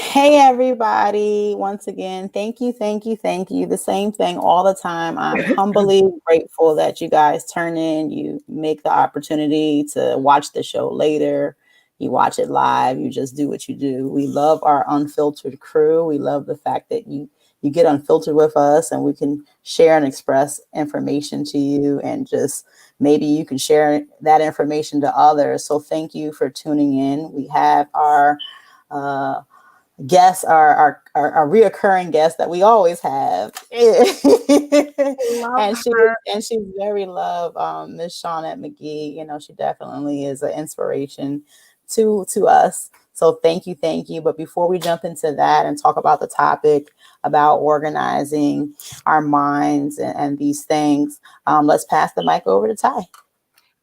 Hey, everybody. Once again, thank you, thank you, thank you. The same thing all the time. I'm humbly grateful that you guys turn in, you make the opportunity to watch the show later. You watch it live, you just do what you do. We love our unfiltered crew. We love the fact that you get unfiltered with us and we can share and express information to you and just maybe you can share that information to others. So thank you for tuning in. We have our uh, guests are our reoccurring guests that we always have. Love and she her. and she's very loved, Miss Shawnette McGee. You know, she definitely is an inspiration to us. So thank you. But before we jump into that and talk about the topic about organizing our minds and these things, let's pass the mic over to Ty.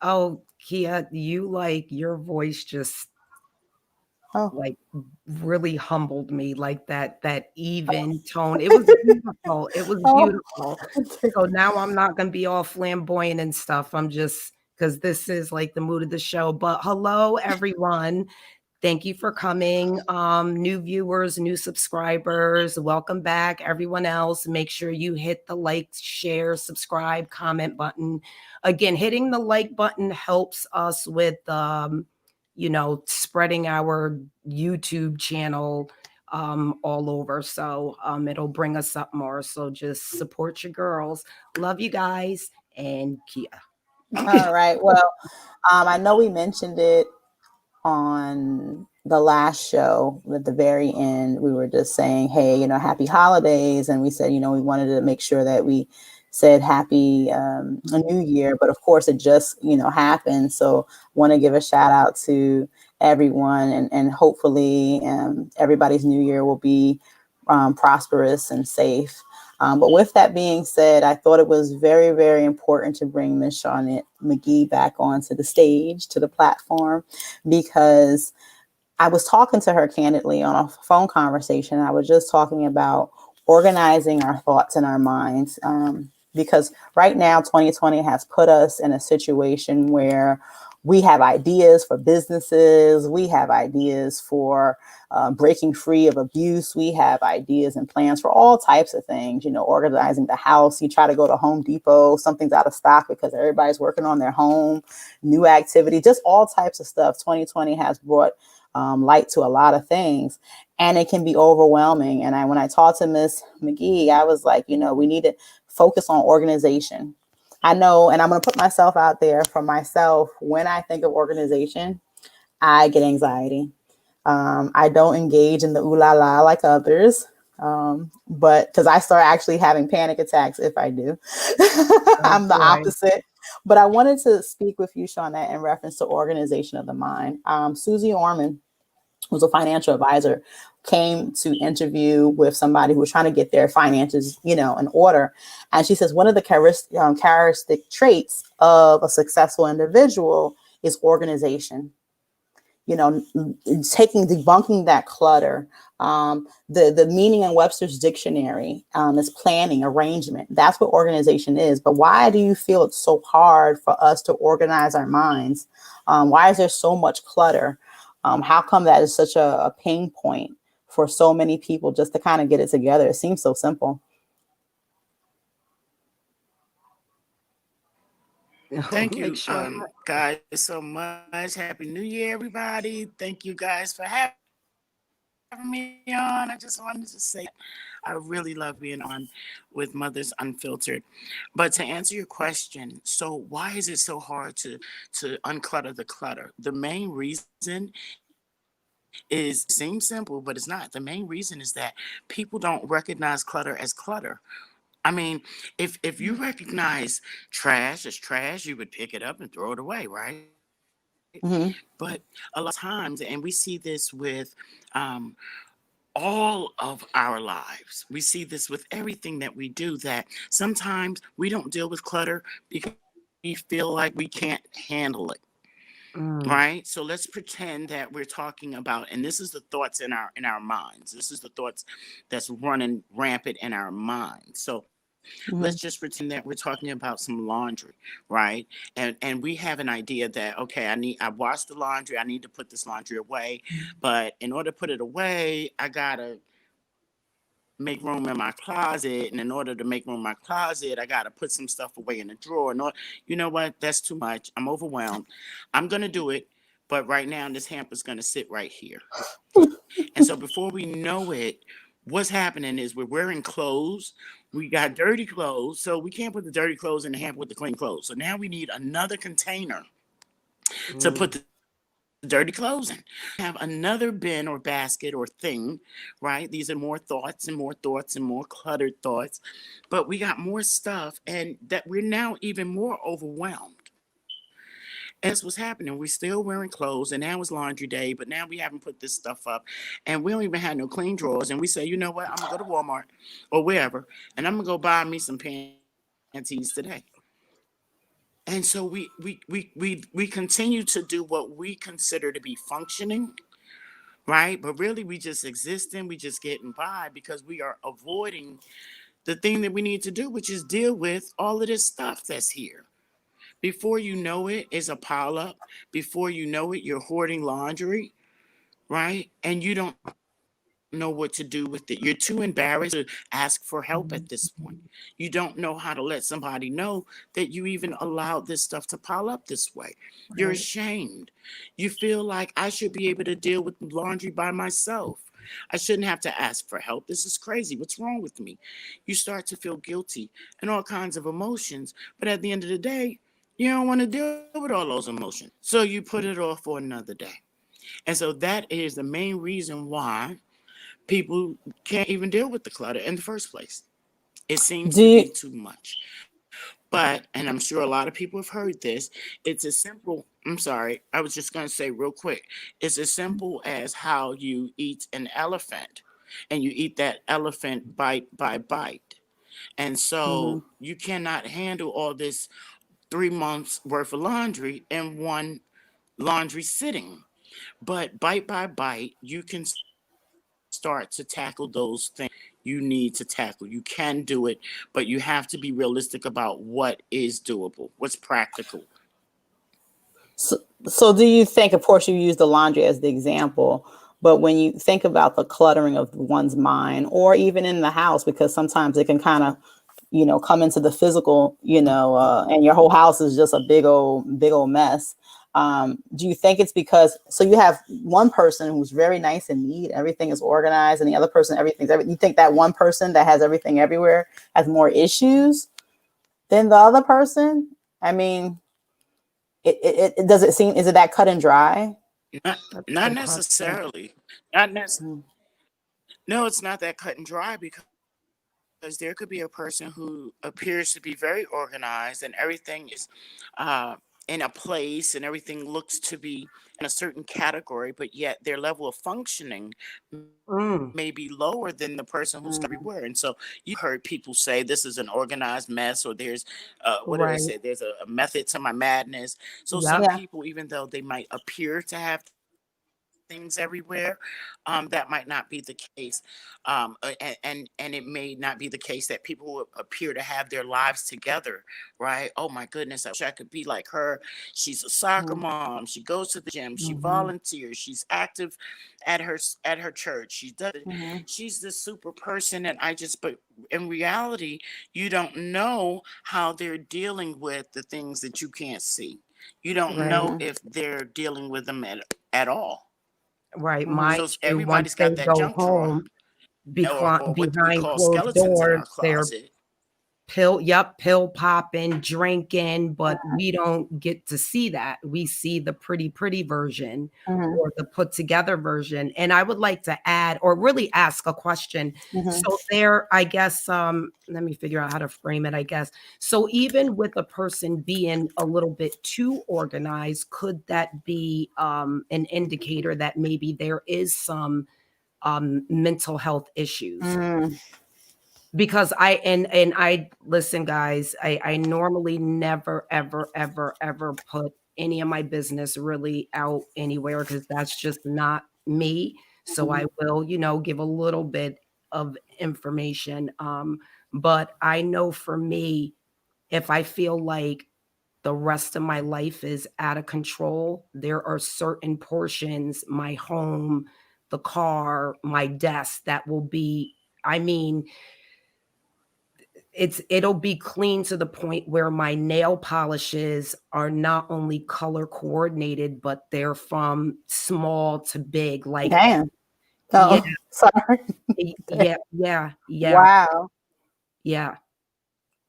Oh, Kia, you like your voice just Oh, like really humbled me, like that even tone. It was beautiful. It was oh, beautiful. So now I'm not gonna be all flamboyant and stuff. I'm just because this is like the mood of the show. But hello, everyone. Thank you for coming. New viewers, new subscribers, welcome back. Everyone else, make sure you hit the like, share, subscribe, comment button. Again, hitting the like button helps us with, spreading our YouTube channel all over. So it'll bring us up more. So just support your girls. Love you guys and Kia. all right. Well, I know we mentioned it on the last show at the very end. We were just saying, hey, happy holidays. And we said, we wanted to make sure that we said happy a new year. But of course, it just, happened. So want to give a shout out to everyone and hopefully everybody's new year will be prosperous and safe. But with that being said, I thought it was very, very important to bring Miss Shawnette McGee back onto the stage, to the platform, because I was talking to her candidly on a phone conversation. I was just talking about organizing our thoughts and our minds. Because right now, 2020 has put us in a situation where we have ideas for businesses, we have ideas for breaking free of abuse, we have ideas and plans for all types of things, organizing the house. You try to go to Home Depot, something's out of stock because everybody's working on their home, new activity, just all types of stuff. 2020 has brought light to a lot of things, and it can be overwhelming. And when I talked to Miss McGee, I was like, we need to focus on organization. I know, and I'm going to put myself out there for myself. When I think of organization, I get anxiety. I don't engage in the ooh la la like others. But because I start actually having panic attacks if I do, Oh I'm the boy. opposite. But I wanted to speak with you, Shawnette, in reference to organization of the mind. Susie Orman, who's a financial advisor, came to interview with somebody who was trying to get their finances, in order. And she says one of the characteristic traits of a successful individual is organization. Debunking that clutter. The meaning in Webster's dictionary is planning, arrangement. That's what organization is. But why do you feel it's so hard for us to organize our minds? Why is there so much clutter? How come that is such a pain point for so many people just to kind of get it together? It seems so simple. Thank Like you, sure. guys, so much. Happy New Year, everybody. Thank you guys for having me on. I just wanted to say I really love being on with Mothers Unfiltered. But to answer your question, so why is it so hard to unclutter the clutter? The main reason is seems simple, but it's not. The main reason is that people don't recognize clutter as clutter. I mean, if you recognize trash as trash, you would pick it up and throw it away, right? But a lot of times, Mm-hmm. and we see this with all of our lives, we see this with everything that we do, that sometimes we don't deal with clutter because we feel like we can't handle it. Right, so let's pretend that we're talking about, and this is the thoughts in our minds, this is the thoughts that's running rampant in our minds. So Mm-hmm. Let's just pretend that we're talking about some laundry, right? And we have an idea that, okay, I washed the laundry, I need to put this laundry away, but in order to put it away, I gotta make room in my closet, and in order to make room in my closet, I gotta put some stuff away in the drawer. And you know what? That's too much. I'm overwhelmed. I'm gonna do it, but right now this hamper's gonna sit right here. And so before we know it, what's happening is we're wearing clothes. We got dirty clothes, so we can't put the dirty clothes in the hamper with the clean clothes. So now we need another container to put Mm. the dirty clothes in. Have another bin or basket or thing, right? These are more thoughts and more thoughts and more cluttered thoughts. But we got more stuff, and that we're now even more overwhelmed. And that's what's happening. We're still wearing clothes, and now it's laundry day, but now we haven't put this stuff up, and we don't even have no clean drawers. And we say, you know what? I'm gonna go to Walmart or wherever, and I'm gonna go buy me some panties today. And so we continue to do what we consider to be functioning, right? But really, we just existing, we just getting by because we are avoiding the thing that we need to do, which is deal with all of this stuff that's here. Before you know it, it's a pile up. Before you know it, you're hoarding laundry, right? And you don't know what to do with it. You're too embarrassed to ask for help at this point. You don't know how to let somebody know that you even allowed this stuff to pile up this way. You're Right. ashamed. You feel like I should be able to deal with laundry by myself. I shouldn't have to ask for help. This is crazy. What's wrong with me? You start to feel guilty and all kinds of emotions. But at the end of the day, you don't want to deal with all those emotions. So you put it off for another day. And so that is the main reason why people can't even deal with the clutter in the first place. It seems Do to you be too much. But, and I'm sure a lot of people have heard this, it's as simple, I'm sorry, I was just going to say real quick, it's as simple as how you eat an elephant and you eat that elephant bite by bite. And mhm. so you cannot handle all this 3 months worth of laundry in one laundry sitting. But bite by bite, you can start to tackle those things you need to tackle. You can do it, but you have to be realistic about what is doable, what's practical. So do you think, of course, you use the laundry as the example, but when you think about the cluttering of one's mind or even in the house, because sometimes it can kind of, come into the physical, and your whole house is just a big old mess. Do you think it's because, so you have one person who's very nice and neat, everything is organized, and the other person, you think that one person that has everything everywhere has more issues than the other person? I mean, it does it seem, is it that cut and dry? Not That's a not good question. necessarily. Not nec- Mm, no, it's not that cut and dry because there could be a person who appears to be very organized and everything is in a place and everything looks to be in a certain category, but yet their level of functioning may be lower Mm. than the person who's everywhere. And so you've heard people say this is an organized mess, or there's what do they say? Right. There's a method to my madness. So some Yep. yeah. people, even though they might appear to have things everywhere, that might not be the case. And it may not be the case that people who appear to have their lives together, right? Oh my goodness, I wish I could be like her. She's a soccer Mhm, mom. She goes to the gym. She mhm, volunteers. She's active at her church. She does. mhm. She's this super person, and I just. But in reality, you don't know how they're dealing with the things that you can't see. You don't Right. know Mhm, if they're dealing with them at all. Right. mhm. Mind So you, once everybody's they got that go junk drawer, home or what we behind call closed skeletons in doors, our they're closet. pill popping, drinking, but we don't get to see that. We see the pretty version Mhm, or the put together version. And I would like to add or really ask a question. mhm, So there, I guess, let me figure out how to frame it, I guess. So even with a person being a little bit too organized, could that be an indicator that maybe there is some mental health issues? mm, Because I listen, guys, I normally never ever put any of my business really out anywhere because that's just not me. So I mhm, will, give a little bit of information. But I know for me, if I feel like the rest of my life is out of control, there are certain portions, my home, the car, my desk, that will be, I mean, it'll be clean to the point where my nail polishes are not only color coordinated, but they're from small to big. Like, Damn. yeah, Oh, sorry. yeah, Wow. yeah.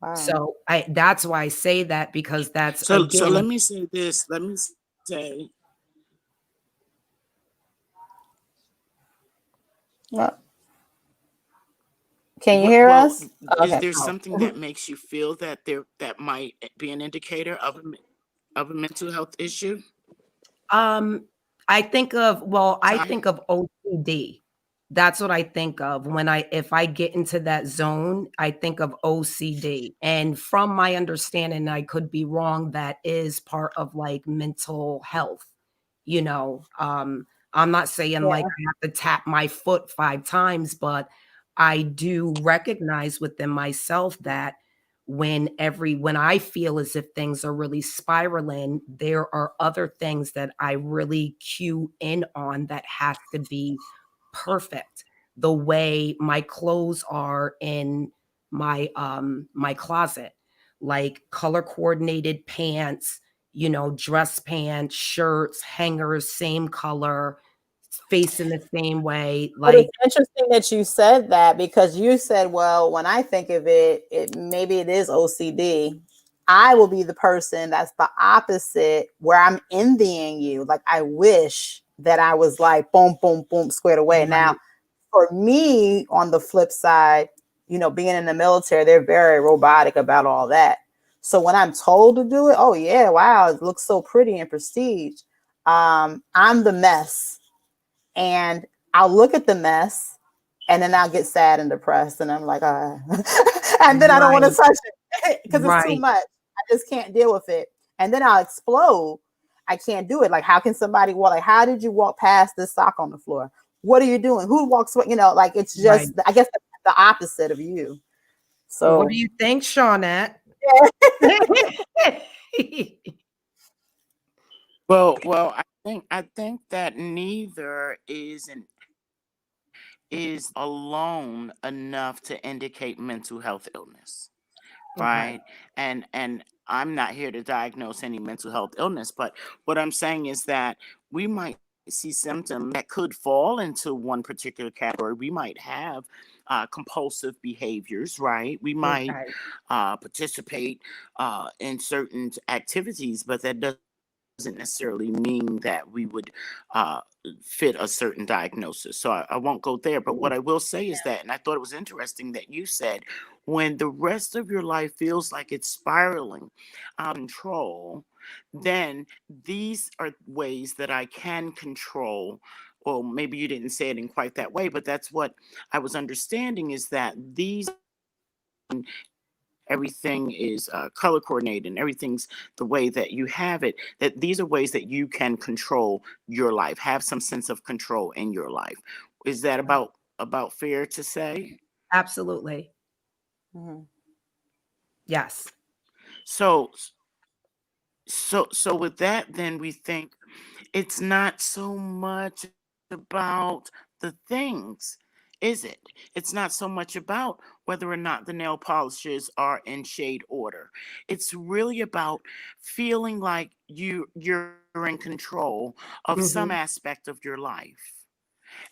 Wow. So that's why I say that, because that's, So let again, me say this. Let me say, Well, can you hear well, us? is Okay. there oh, something that makes you feel that that might be an indicator of a mental health issue? Um, I Ty? think of OCD. That's what I think of when if I get into that zone, I think of OCD. And from my understanding, I could be wrong, that is part of like mental health. You know, I'm not saying like Yeah. I have to tap my foot 5 times, but I do recognize within myself that when I feel as if things are really spiraling, there are other things that I really cue in on that has to be perfect. The way my clothes are in my closet, like color coordinated pants, dress pants, shirts, hangers, same color, facing the same way. But it's Like, interesting that you said that, because you said, well, when I think of it, maybe it is OCD. I will be the person that's the opposite, where I'm envying you. Like, I wish that I was like boom, boom, boom, squared away. Now, right, for me, on the flip side, being in the military, they're very robotic about all that. So when I'm told to do it, oh yeah, wow, it looks so pretty and prestige. I'm the mess, and I'll look at the mess, and then I'll get sad and depressed, and I'm like, and then I don't want to right, touch it because it's too right, much. I just can't deal with it, and then I'll explode. I can't do it. Like, how can somebody walk? Like, how did you walk past this sock on the floor? What are you doing? Who walks? Like, it's right. just, I guess, the opposite of you. What do So you think, Shawnette? Well, I think that neither is alone enough to indicate mental health illness, Okay. right? And I'm not here to diagnose any mental health illness, but what I'm saying is that we might see symptoms that could fall into one particular category. We might have compulsive behaviors, right? We might Okay. participate in certain activities, but that doesn't necessarily mean that we would uh, fit a certain diagnosis. So I won't go there. But what I will say is that, and I thought it was interesting that you said, when the rest of your life feels like it's spiraling out of control, then these are ways that I can control. Well, maybe you didn't say it in quite that way, but that's what I was understanding, is that these, everything is color coordinated and everything's the way that you have it, that these are ways that you can control your life, have some sense of control in your life. Is that about fair to say? Absolutely. mhm. Yes. So so with that, then we think it's not so much about the things, is it? It's not so much about whether or not the nail polishes are in shade order. It's really about feeling like you're in control of some Hmm. aspect of your life.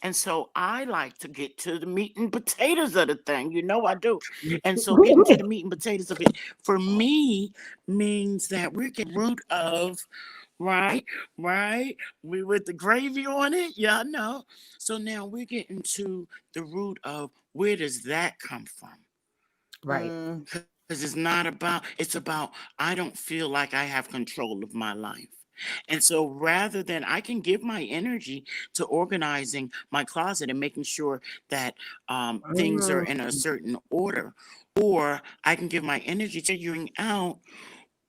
And so I like to get to the meat and potatoes of the thing. You know I do. And so getting to the meat and potatoes of it, for me, means that we're getting root of, right, right. We with the gravy on it. Yeah, I know. So now we're getting to the root of, where does that come from? Right. Mm, Because it's about, I don't feel like I have control of my life. And so rather than, I can give my energy to organizing my closet and making sure that things are Mm. in a certain order, or I can give my energy to figuring out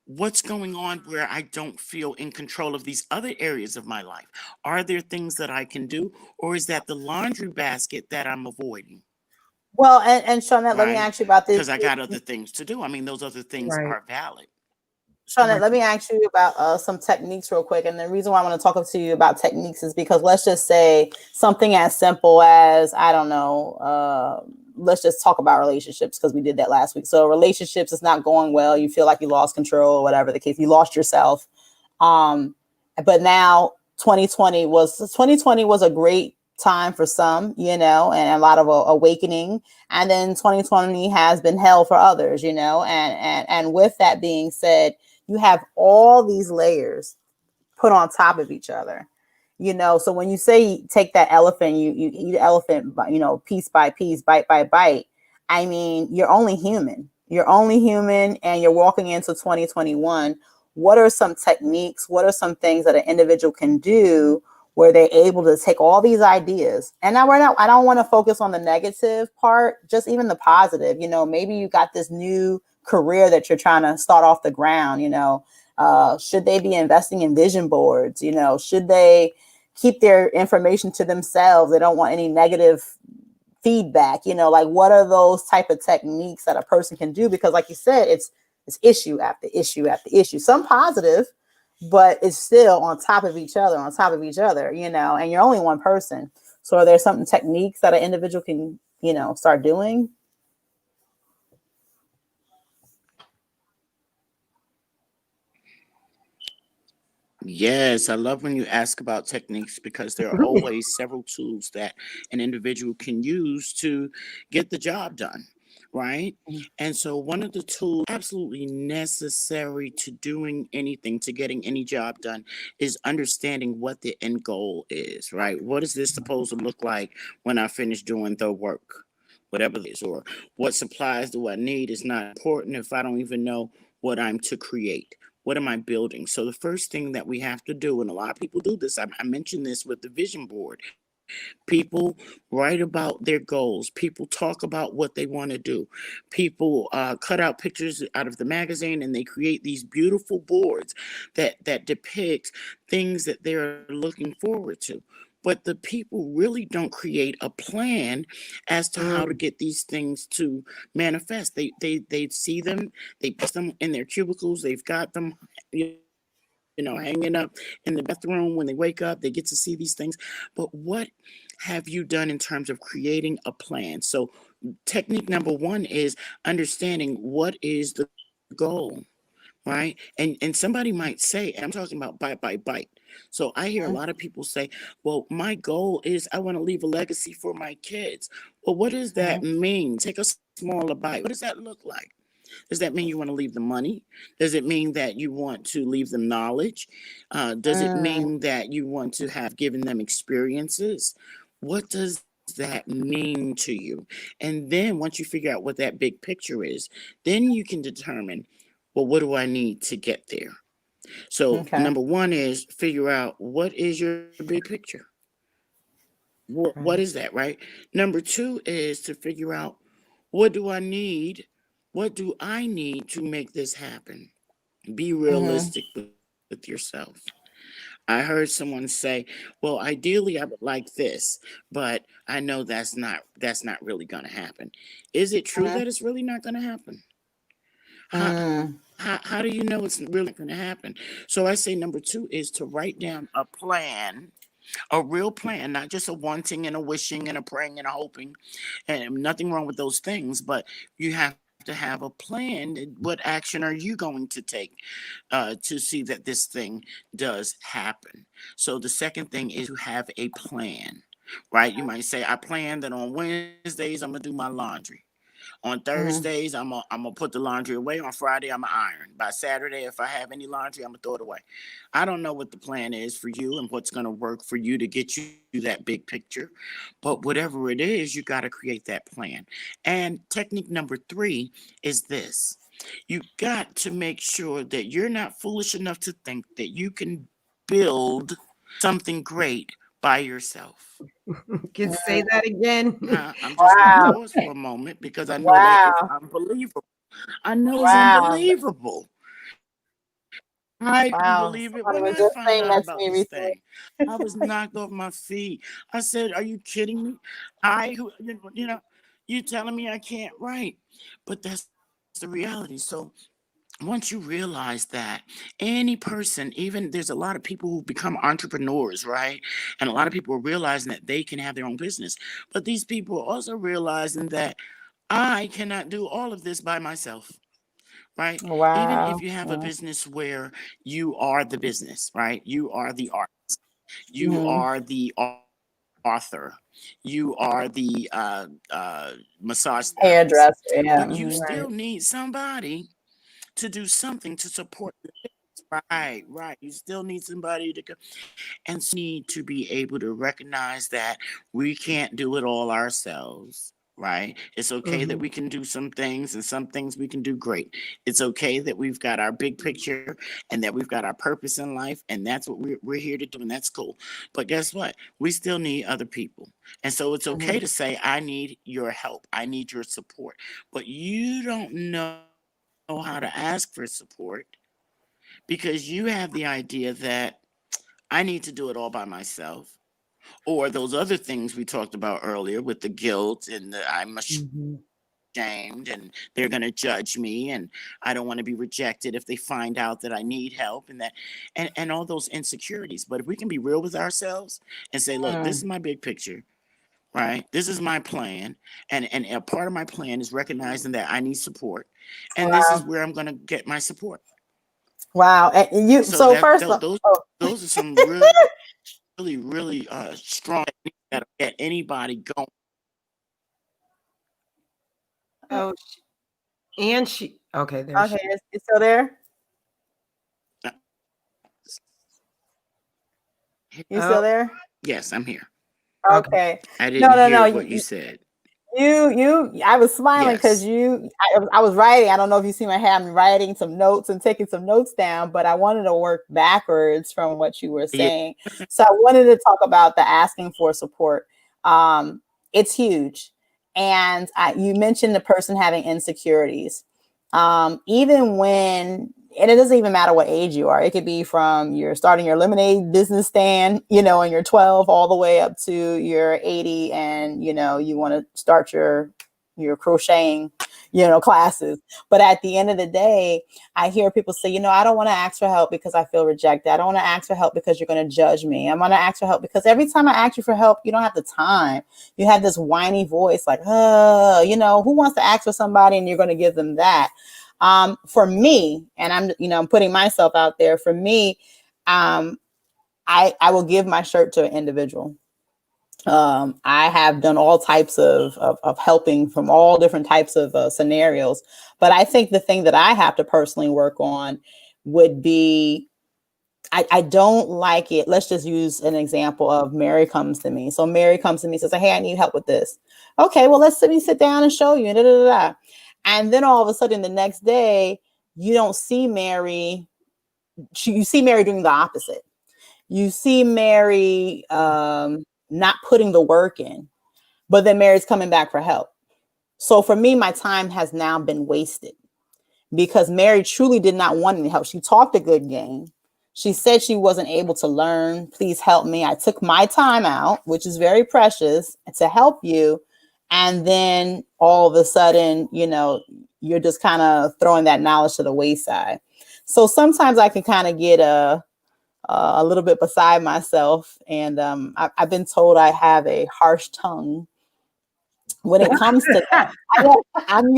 what's going on where I don't feel in control of these other areas of my life. Are there things that I can do, or is that the laundry basket that I'm avoiding? Well, and Shawnette, let me right? ask you about this. Because I got other things to do. I mean, those other things Right. are valid. Shauna, Right. let me ask you about some techniques real quick. And the reason why I want to talk to you about techniques is because let's just say something as simple as, I don't know, let's just talk about relationships because we did that last week. So relationships is not going well. You feel like you lost control, whatever the case, you lost yourself. Um, but now 2020 was a great time for some, you know, and a lot of awakening. And then 2020 has been hell for others, you know, and with that being said, you have all these layers put on top of each other, you know. So when you say take that elephant, you eat an elephant, you know, piece by piece, bite by bite. I mean, you're only human. You're only human, and you're walking into 2021. What are some techniques? What are some things that an individual can do where they're able to take all these ideas? And now we're not. I don't want to focus on the negative part, just even the positive. You know, maybe you got this new career that you're trying to start off the ground. You know, should they be investing in vision boards? You know, should they keep their information to themselves? They don't want any negative feedback. You know, like what are those type of techniques that a person can do? Because, like you said, it's issue after issue after issue. Some positive, but it's still on top of each other, on top of each other. You know, and you're only one person. So, are there some techniques that an individual can, you know, start doing? Yes, I love when you ask about techniques because there are always several tools that an individual can use to get the job done, right? And so, one of the tools absolutely necessary to doing anything, to getting any job done, is understanding what the end goal is, right? What is this supposed to look like when I finish doing the work? Whatever it is, or what supplies do I need is not important if I don't even know what I'm to create. What am I building? So the first thing that we have to do, and a lot of people do this, I mentioned this with the vision board. People write about their goals. People talk about what they want to do. People cut out pictures out of the magazine and they create these beautiful boards that depict things that they're looking forward to. But the people really don't create a plan as to how to Mm. get these things to manifest. They see them, they put them in their cubicles, they've got them, hanging up in the bathroom when they wake up. They get to see these things. But what have you done in terms of creating a plan? So, technique number one is understanding what is the goal, right? And somebody might say, and I'm talking about bite by bite. So I hear a lot of people say, well, my goal is I want to leave a legacy for my kids. Well, what does that Mm-hmm. mean? Take a smaller bite. What does that look like? Does that mean you want to leave them money? Does it mean that you want to leave them knowledge? Does it Mm-hmm. mean that you want to have given them experiences? What does that mean to you? And then once you figure out what that big picture is, then you can determine, well, what do I need to get there? So, Okay. number one is figure out what is your big picture? What is Right. that, right? Number two is to figure out what do I need? What do I need to make this happen? Be Mm-hmm. realistic with yourself. I heard someone say, "Well, ideally I would like this, but I know that's not really going to happen." Is it true that it's really not going to happen? Mm-hmm. How do you know it's really not going to happen? So I say number two is to write down a plan, a real plan, not just a wanting and a wishing and a praying and a hoping, and nothing wrong with those things, but you have to have a plan. What action are you going to take to see that this thing does happen? So the second thing is to have a plan, right? You might say, I plan that on Wednesdays I'm gonna do my laundry. On Mm-hmm. Thursdays, I'm gonna put the laundry away. On Friday, I'm gonna iron. By Saturday, if I have any laundry, I'm gonna throw it away. I don't know what the plan is for you and what's gonna work for you to get you that big picture, but whatever it is, you gotta create that plan. And technique number three is this: you got to make sure that you're not foolish enough to think that you can build something great by yourself. Can say that again. I'm just gonna Wow. pause for a moment because I know that it's Wow. unbelievable. I know it's Wow. unbelievable. I couldn't believe it when Wow. I Somebody found was out just about saying this that to me thing. recently. I was knocked off my feet. I said, "Are you kidding me?" I, who, you know, You telling me I can't write, but that's the reality. So once you realize that any person, even there's a lot of people who become entrepreneurs, right? And a lot of people are realizing that they can have their own business. But these people are also realizing that I cannot do all of this by myself, right? Even if Wow. you have a Yeah. business where you are the business, right? You are the art, you Hmm. are the author, you are the massage therapist, Hairdresser. but you Yeah. still Mhm. need somebody to do something to support the business. Right. You still need somebody to go. And so we need to be able to recognize that we can't do it all ourselves. Right. It's okay that Mhm. we can do some things and some things we can do great. It's okay that we've got our big picture and that we've got our purpose in life. And that's what we're here to do. And that's cool. But guess what? We still need other people. And so it's okay Mhm. to say, I need your help. I need your support. But you don't know how to ask for support because you have the idea that I need to do it all by myself. Or those other things we talked about earlier with the guilt and the I'm Mhm. ashamed and they're going to judge me and I don't want to be rejected if they find out that I need help and all those insecurities. But if we can be real with ourselves and say, look, this is my Mm. big picture, right? This is my plan. And a part of my plan is recognizing that I need support. And this is Wow. where I'm going to get my support. Wow. And you. So So first, oh, those are some really strong techniques that'll get anybody going. Oh, and she okay, there okay. she Is still there? Uh, You Oh, still there? Yes, I'm here. okay. Okay. I No, didn't no, no. hear what you said. I was smiling because Yes. I was writing. I don't know if you see my hand. I'm writing some notes and taking some notes down, but I wanted to work backwards from what you were Yeah. saying. So I wanted to talk about the asking for support. Um, it's huge. And you mentioned the person having insecurities. Even when, and it doesn't even matter what age you are. It could be from you're starting your lemonade business stand, and you're 12 all the way up to you're 80 and, you want to start your crocheting, classes. But at the end of the day, I hear people say, I don't want to ask for help because I feel rejected. I don't want to ask for help because you're going to judge me. I want to ask for help because every time I ask you for help, you don't have the time. You have this whiny voice like, who wants to ask for somebody and you're going to give them that. For me, and I'm putting myself out there. For me, um, I will give my shirt to an individual. I have done all types of helping from all different types of scenarios. But I think the thing that I have to personally work on would be I don't like it. Let's just use an example of Mary comes to me. So Mary comes to me and says, hey, I need help with this. Okay, well, let me sit down and show you. Da, da, da, da. And then all of a sudden the next day, you don't see Mary. You see Mary doing the opposite. You see Mary not putting the work in, but then Mary's coming back for help. So for me, my time has now been wasted because Mary truly did not want any help. She talked a good game. She said she wasn't able to learn. Please help me. I took my time out, which is very precious, to help you. And then all of a sudden, you're just kind of throwing that knowledge to the wayside. So sometimes I can kind of get a little bit beside myself. And I've been told I have a harsh tongue when it comes to that. Oh, I'm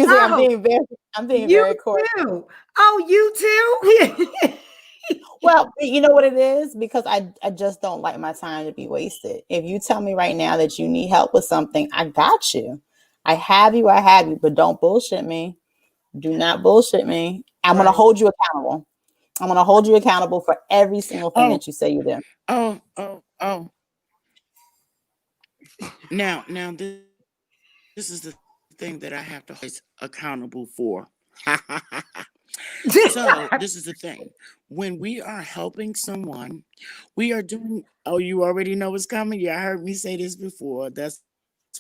being you very cordial. too. Oh, you too? Well, you know what it is? Because I just don't like my time to be wasted. If you tell me right now that you need help with something, I got you. I have you, but don't bullshit me. Do not bullshit me. I'm going to Right. hold you accountable. I'm going to hold you accountable for every single thing Oh, that you say you do. oh. Now, this is the thing that I have to hold you guys accountable for. So, this is the thing. When we are helping someone, we are doing, oh, you already know what's coming? Yeah, I heard me say this before. That's okay.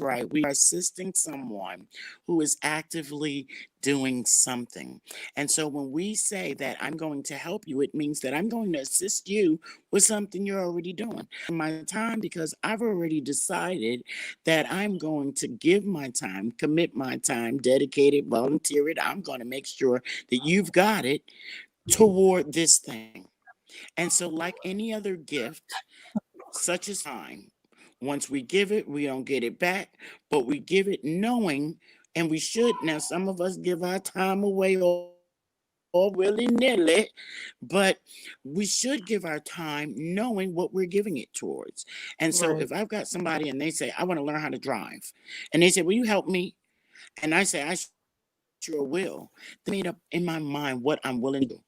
right. We are assisting someone who is actively doing something. And so when we say that I'm going to help you, it means that I'm going to assist you with something you're already doing. My time, because I've already decided that I'm going to give my time, commit my time, dedicate it, volunteer it. I'm going to make sure that you've got it toward this thing. And so, like any other gift, such as time. Once we give it, we don't get it back, but we give it knowing, and we should. Now, some of us give our time away all willy nilly, but we should give our time knowing what we're giving it towards. And so, Right. if I've got somebody and they say, I want to learn how to drive, and they say, will you help me? And I say, I sure will. They made up in my mind what I'm willing to do.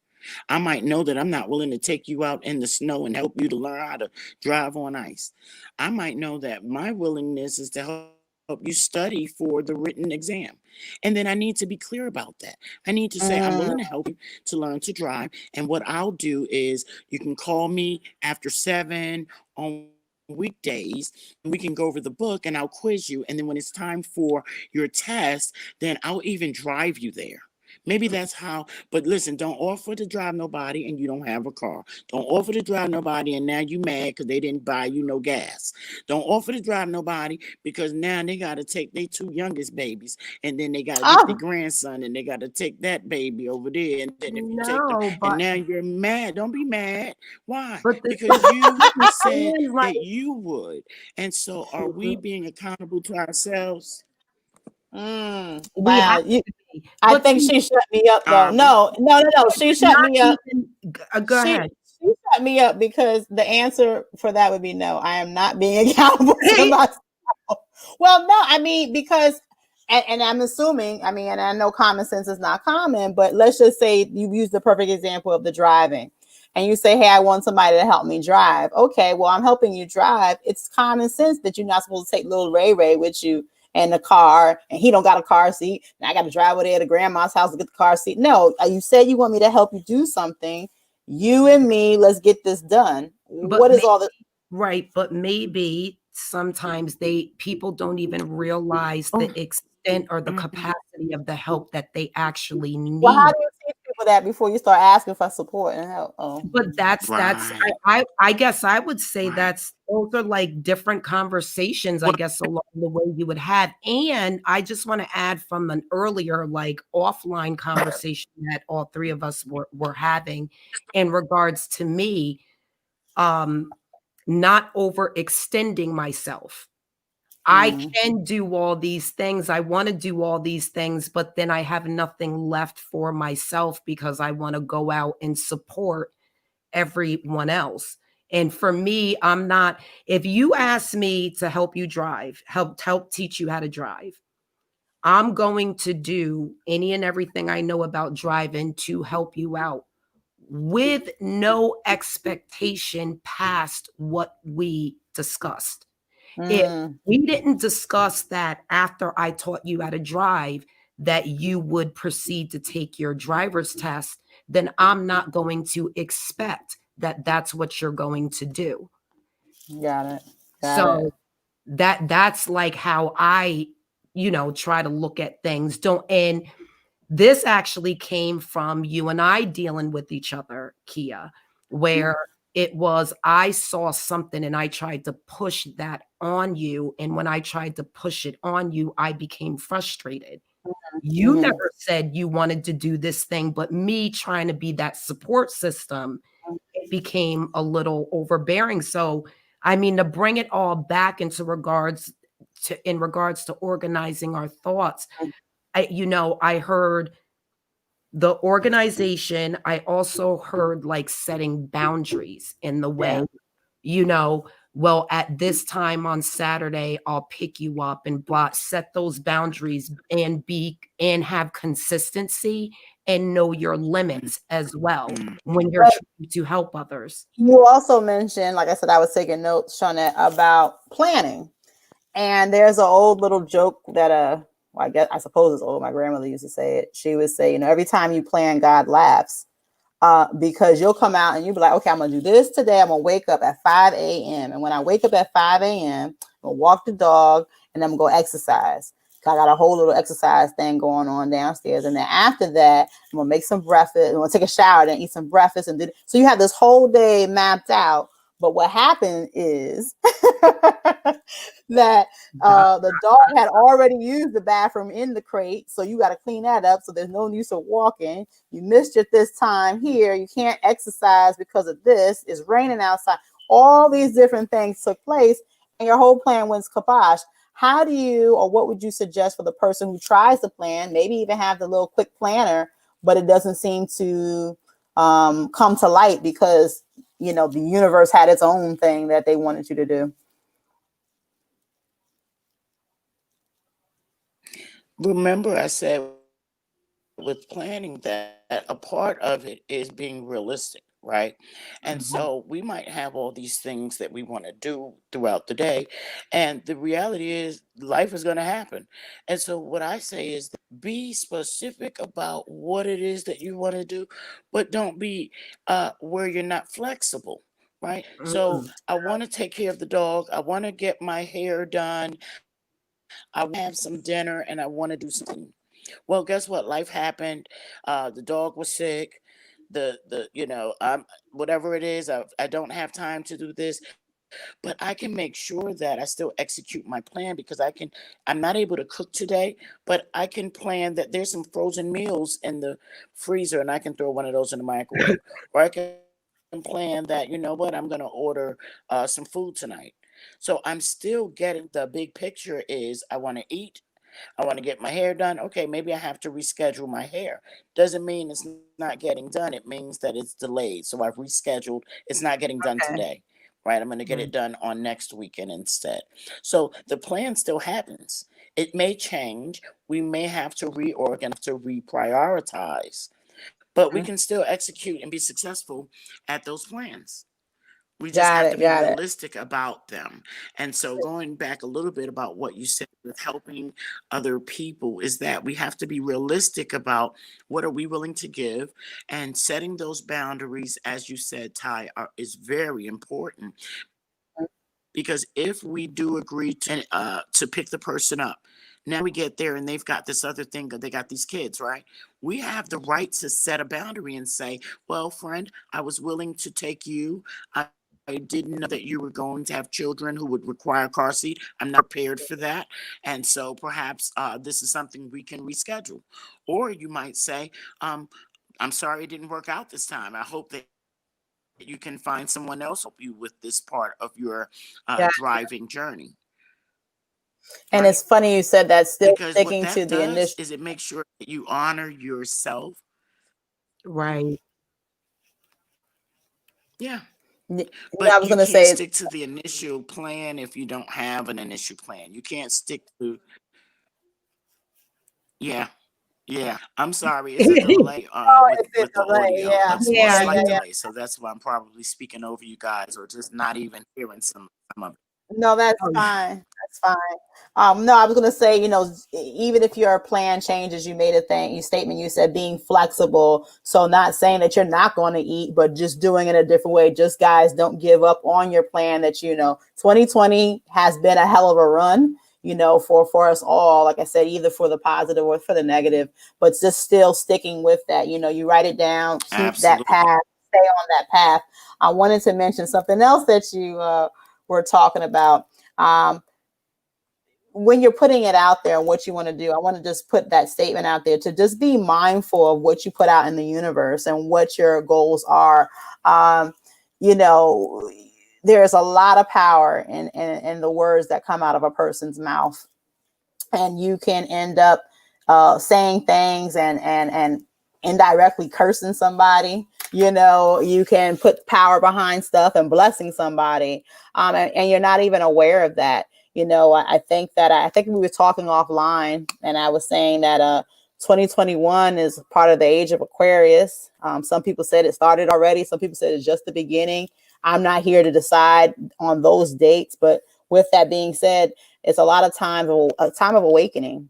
I might know that I'm not willing to take you out in the snow and help you to learn how to drive on ice. I might know that my willingness is to help you study for the written exam. And then I need to be clear about that. I need to say, I'm Mm, willing to help you to learn to drive. And what I'll do is you can call me after 7 on weekdays and we can go over the book and I'll quiz you. And then when it's time for your test, then I'll even drive you there. Maybe that's how, but listen, don't offer to drive nobody and you don't have a car. Don't offer to drive nobody and now you mad because they didn't buy you no gas. Don't offer to drive nobody because now they got to take their 2 youngest babies and then they got to get their oh, grandson and they got to take that baby over there. And then if you take them No, and but now you're mad, don't be mad. Why? but Because you said and like that you would. And so are we being accountable to ourselves? we have wow. You, to be. I But think see, she shut me up though. Are we? No, no, no, no. She shut not me up. even go She ahead. she shut me up because the answer for that would be no. I am not being accountable to myself. Well, no, I mean because, and I'm assuming. I mean, and I know common sense is not common, but let's just say you use the perfect example of the driving, and you say, "Hey, I want somebody to help me drive." Okay, well, I'm helping you drive. It's common sense that you're not supposed to take little Ray Ray with you in the car, and he don't got a car seat. And I got to drive over there to grandma's house to get the car seat. No, you said you want me to help you do something. You and me, let's get this done. But What is all this? right, but maybe sometimes people don't even realize the extent or the Mhm. capacity of the help that they actually Well, how need. do you teach people that before you start asking for support and help? Oh, But that's Right. I guess I would say Right. that's those are like different conversations, I guess, along the way you would have. And I just want to add from an earlier like offline conversation that all three of us were having in regards to me not overextending myself. I mm, can do all these things. I want to do all these things, but then I have nothing left for myself because I want to go out and support everyone else. And for me, I'm not, if you ask me to help you drive, help teach you how to drive, I'm going to do any and everything I know about driving to help you out with no expectation past what we discussed. If mm, we didn't discuss that after I taught you how to drive, that you would proceed to take your driver's test, then I'm not going to expect that that's what you're going to do. got it. Got it. So that's like how I, try to look at things. Don't and this actually came from you and I dealing with each other, Kia, where it was I saw something and I tried to push that on you. And when I tried to push it on you, I became frustrated. You Mm-hmm. never said you wanted to do this thing, but me trying to be that support system, it became a little overbearing. So, I mean, to bring it all back in regards to organizing our thoughts, I heard the organization. I also heard like setting boundaries in the Yeah. way, you know, well, at this time on Saturday, I'll pick you up and blah, set those boundaries and have consistency and know your limits as well Mhm. when you're But trying to help others. you also mentioned, like I said, I was taking notes, Shawnette, about planning. And there's an old little joke that well, I suppose it's old. My grandmother used to say it. She would say, every time you plan, God laughs. Because you'll come out and you'll be like, okay, I'm gonna do this today. I'm gonna wake up at 5 a.m. And when I wake up at 5 a.m., I'm gonna walk the dog and I'm going to go exercise. I got a whole little exercise thing going on downstairs. And then after that, I'm going to make some breakfast. I'm going to take a shower, then eat some breakfast. So you have this whole day mapped out. But what happened is that the dog had already used the bathroom in the crate. So you got to clean that up. So there's no use of walking. You missed it this time here. You can't exercise because of this. It's raining outside. All these different things took place and your whole plan went kabosh. How do you, or what would you suggest for the person who tries to plan, maybe even have the little quick planner, but it doesn't seem to come to light because, you know, the universe had its own thing that they wanted you to do? Remember, I said with planning that a part of it is being realistic, right? And Mhm. so we might have all these things that we want to do throughout the day. And the reality is, life is going to happen. And so, what I say is be specific about what it is that you want to do, but don't be where you're not flexible. Right. So Mm. I want to take care of the dog. I want to get my hair done. I want to have some dinner and I want to do something. Well, guess what? Life happened. The dog was sick. Whatever it is, I don't have time to do this, but I can make sure that I still execute my plan because I'm not able to cook today, but I can plan that there's some frozen meals in the freezer and I can throw one of those in the microwave. Or I can plan that, you know what, I'm going to order some food tonight. So I'm still getting the big picture is I want to eat. I want to get my hair done. Okay, maybe I have to reschedule my hair. Doesn't mean it's not getting done. It means that it's delayed. So I've rescheduled. It's not getting done Okay. today. Right? I'm going to get it Mm. done on next weekend instead. So the plan still happens. It may change. We may have to reorganize, to reprioritize, but we Mhm. can still execute and be successful at those plans. We just Got have to it. be Got it. realistic about them. And so, going back a little bit about what you said with helping other people, is that we have to be realistic about what are we willing to give, and setting those boundaries, as you said, Ty, is very important. Because if we do agree to pick the person up, now we get there and they've got this other thing, they got these kids, right? We have the right to set a boundary and say, well, friend, I was willing to take you. I didn't know that you were going to have children who would require a car seat. I'm not prepared for that. And so perhaps this is something we can reschedule. Or you might say, I'm sorry it didn't work out this time. I hope that you can find someone else to help you with this part of your Yeah. driving journey, And right? it's funny you said that, still Because what sticking to that the does initial. is it makes sure that you honor yourself. Right. Yeah. You know, I But was you going to can't say, stick to the initial plan if you don't have an initial plan. You can't stick to, yeah. Yeah, I'm sorry. It's a delay oh, with it's the a delay. audio, Yeah. a Yeah, Yeah. slight Yeah. delay. So that's why I'm probably speaking over you guys, or just not even hearing some of it. No, that's oh, fine. That's fine. No, I was going to say, you know, even if your plan changes, you made a thing, you statement, you said being flexible. So not saying that you're not going to eat, but just doing it a different way. Just guys, don't give up on your plan. That, you know, 2020 has been a hell of a run, you know, for us all. Like I said, either for the positive or for the negative, but just still sticking with that. You know, you write it down, keep that Absolutely. path, stay on that path. I wanted to mention something else that you were talking about. Um, when you're putting it out there and what you want to do, I want to just put that statement out there to just be mindful of what you put out in the universe and what your goals are. Um, you know, there's a lot of power in the words that come out of a person's mouth, and you can end up saying things and indirectly cursing somebody. You know, you can put power behind stuff and blessing somebody, and you're not even aware of that. You know, I think we were talking offline, and I was saying that 2021 is part of the age of Aquarius. Some people said it started already. Some people said it's just the beginning. I'm not here to decide on those dates, but with that being said, it's a lot of time, a time of awakening.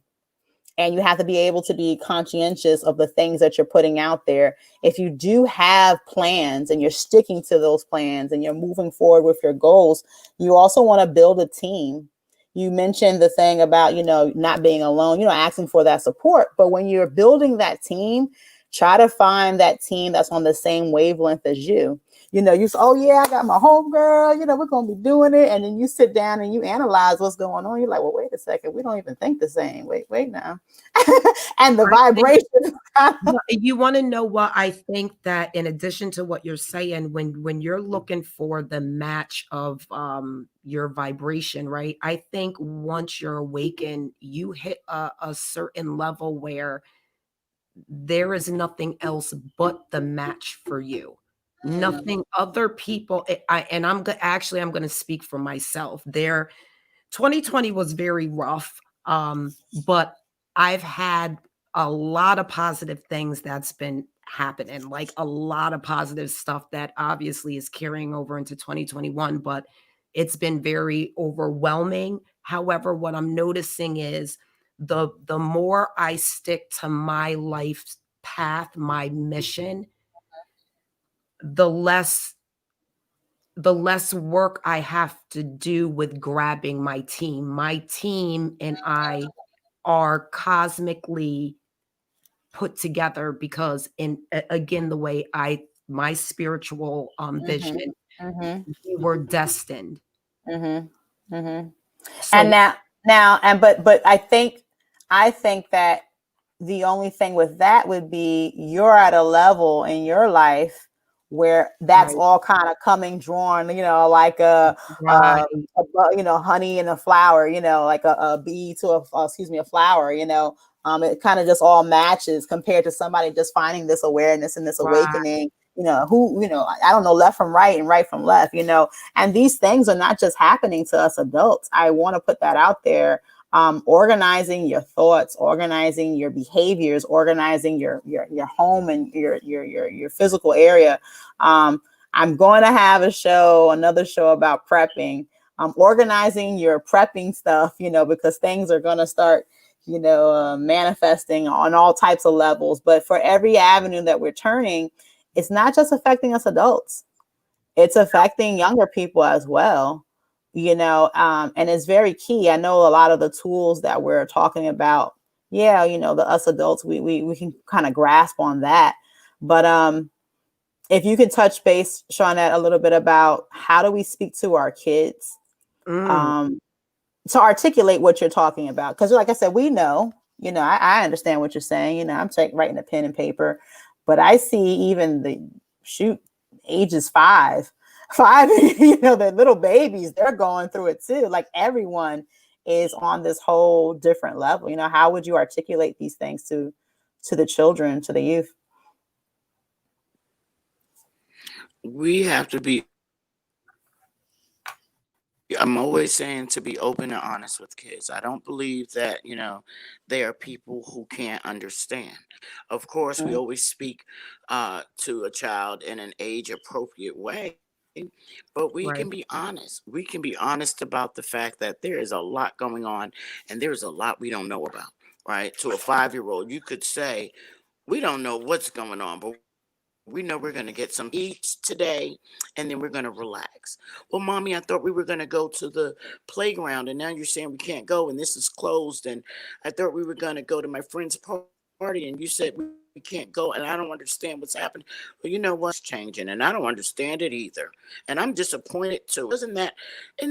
And you have to be able to be conscientious of the things that you're putting out there. If you do have plans and you're sticking to those plans and you're moving forward with your goals, you also want to build a team. you mentioned the thing about, not being alone, asking for that support. But when you're building that team, try to find that team that's on the same wavelength as you. You say, oh yeah, I got my home girl, we're gonna be doing it. And then you sit down and you analyze what's going on. You're like, well, wait a second, we don't even think the same. Wait now. And the vibration. You want to know what I think, that in addition to what you're saying, when you're looking for the match of your vibration, right? I think once you're awakened, you hit a certain level where there is nothing else but the match for you. Nothing other people. And actually I'm going to speak for myself. 2020 was very rough, but I've had a lot of positive things that's been happening, like a lot of positive stuff that obviously is carrying over into 2021, but it's been very overwhelming. However, what I'm noticing is the more I stick to my life's path, my mission, the less work I have to do with grabbing my team. My team and I are cosmically put together because again, the way my spiritual vision, Mm-hmm. we were destined. Mm-hmm. Mm-hmm. And So but I think that the only thing with that would be you're at a level in your life where that's right, all kind of coming drawn, like right, honey in a flower, like a bee to a flower, it kind of just all matches compared to somebody just finding this awareness and this right. awakening, who, I don't know, left from right and right from left, and these things are not just happening to us adults. I want to put that out there. Organizing your thoughts, organizing your behaviors, organizing your home and your physical area. I'm going to have another show about prepping. Organizing your prepping stuff, because things are going to start, manifesting on all types of levels. But for every avenue that we're turning, it's not just affecting us adults, it's affecting younger people as well, and it's very key. I know a lot of the tools that we're talking about, yeah, the us adults, we can kind of grasp on that. But if you could touch base, Shawnette, a little bit about how do we speak to our kids, Mm, um, to articulate what you're talking about. Because like I said, we know, I understand what you're saying. I'm writing a pen and paper, but I see even the ages five, the little babies, they're going through it too. Like everyone is on this whole different level. How would you articulate these things to the children, to the youth? We have to be, I'm always saying to be open and honest with kids. I don't believe that, they are people who can't understand. Of course, we always speak to a child in an age appropriate way, but we can be honest. right. We can be honest about the fact that there is a lot going on and there's a lot we don't know about, right? To a 5-year-old, you could say, we don't know what's going on, but we know we're going to get some eats today and then we're going to relax. Well, mommy, I thought we were going to go to the playground and now you're saying we can't go and this is closed. And I thought we were going to go to my friend's party and you said we can't go and I don't understand what's happening. Well, you know what? Everything's changing and I don't understand it either. And I'm disappointed too. And isn't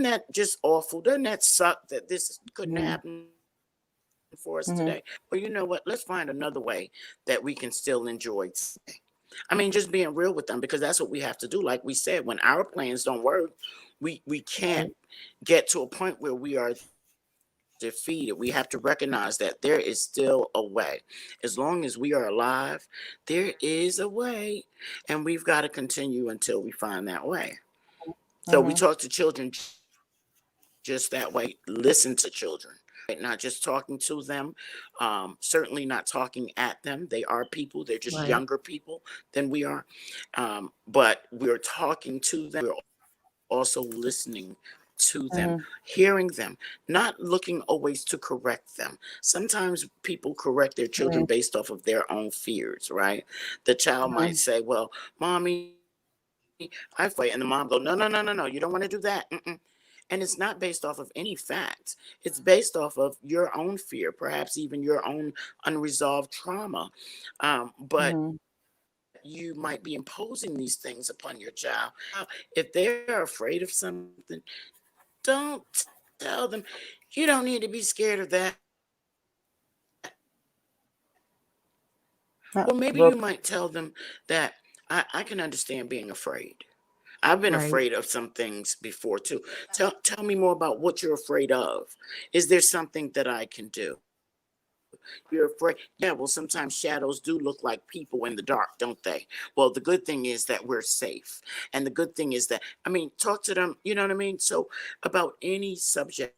that just awful? Doesn't that suck that this couldn't happen for us today? Well, you know what? Let's find another way that we can still enjoy today. I mean, just being real with them, because that's what we have to do. Like we said, when our plans don't work, we can't get to a point where we are defeated. We have to recognize that there is still a way. As long as we are alive, there is a way, and we've got to continue until we find that way. So we talk to children just that Mm-hmm. way. Listen to children, right? Not just talking to them. Certainly not talking at them. They are people. They're just younger people than we are. Right. But we're talking to them. We're also listening to them, hearing them, not looking always to correct them. Sometimes people correct their children based off of their own fears, right? The child might say, well, mommy, I feel, and the mom go, no, no, no, no, no, you don't want to do that. Mm-mm. And it's not based off of any facts. It's based off of your own fear, perhaps even your own unresolved trauma. But Mm-hmm. you might be imposing these things upon your child. If they're afraid of something, don't tell them, you don't need to be scared of that. Well, maybe you might tell them that I can understand being afraid. I've been Right. afraid of some things before too. Tell me more about what you're afraid of. Is there something that I can do? You're afraid. Yeah, well, sometimes shadows do look like people in the dark, don't they? Well, the good thing is that we're safe. And the good thing is that, I mean, talk to them, you know what I mean? So, about any subject,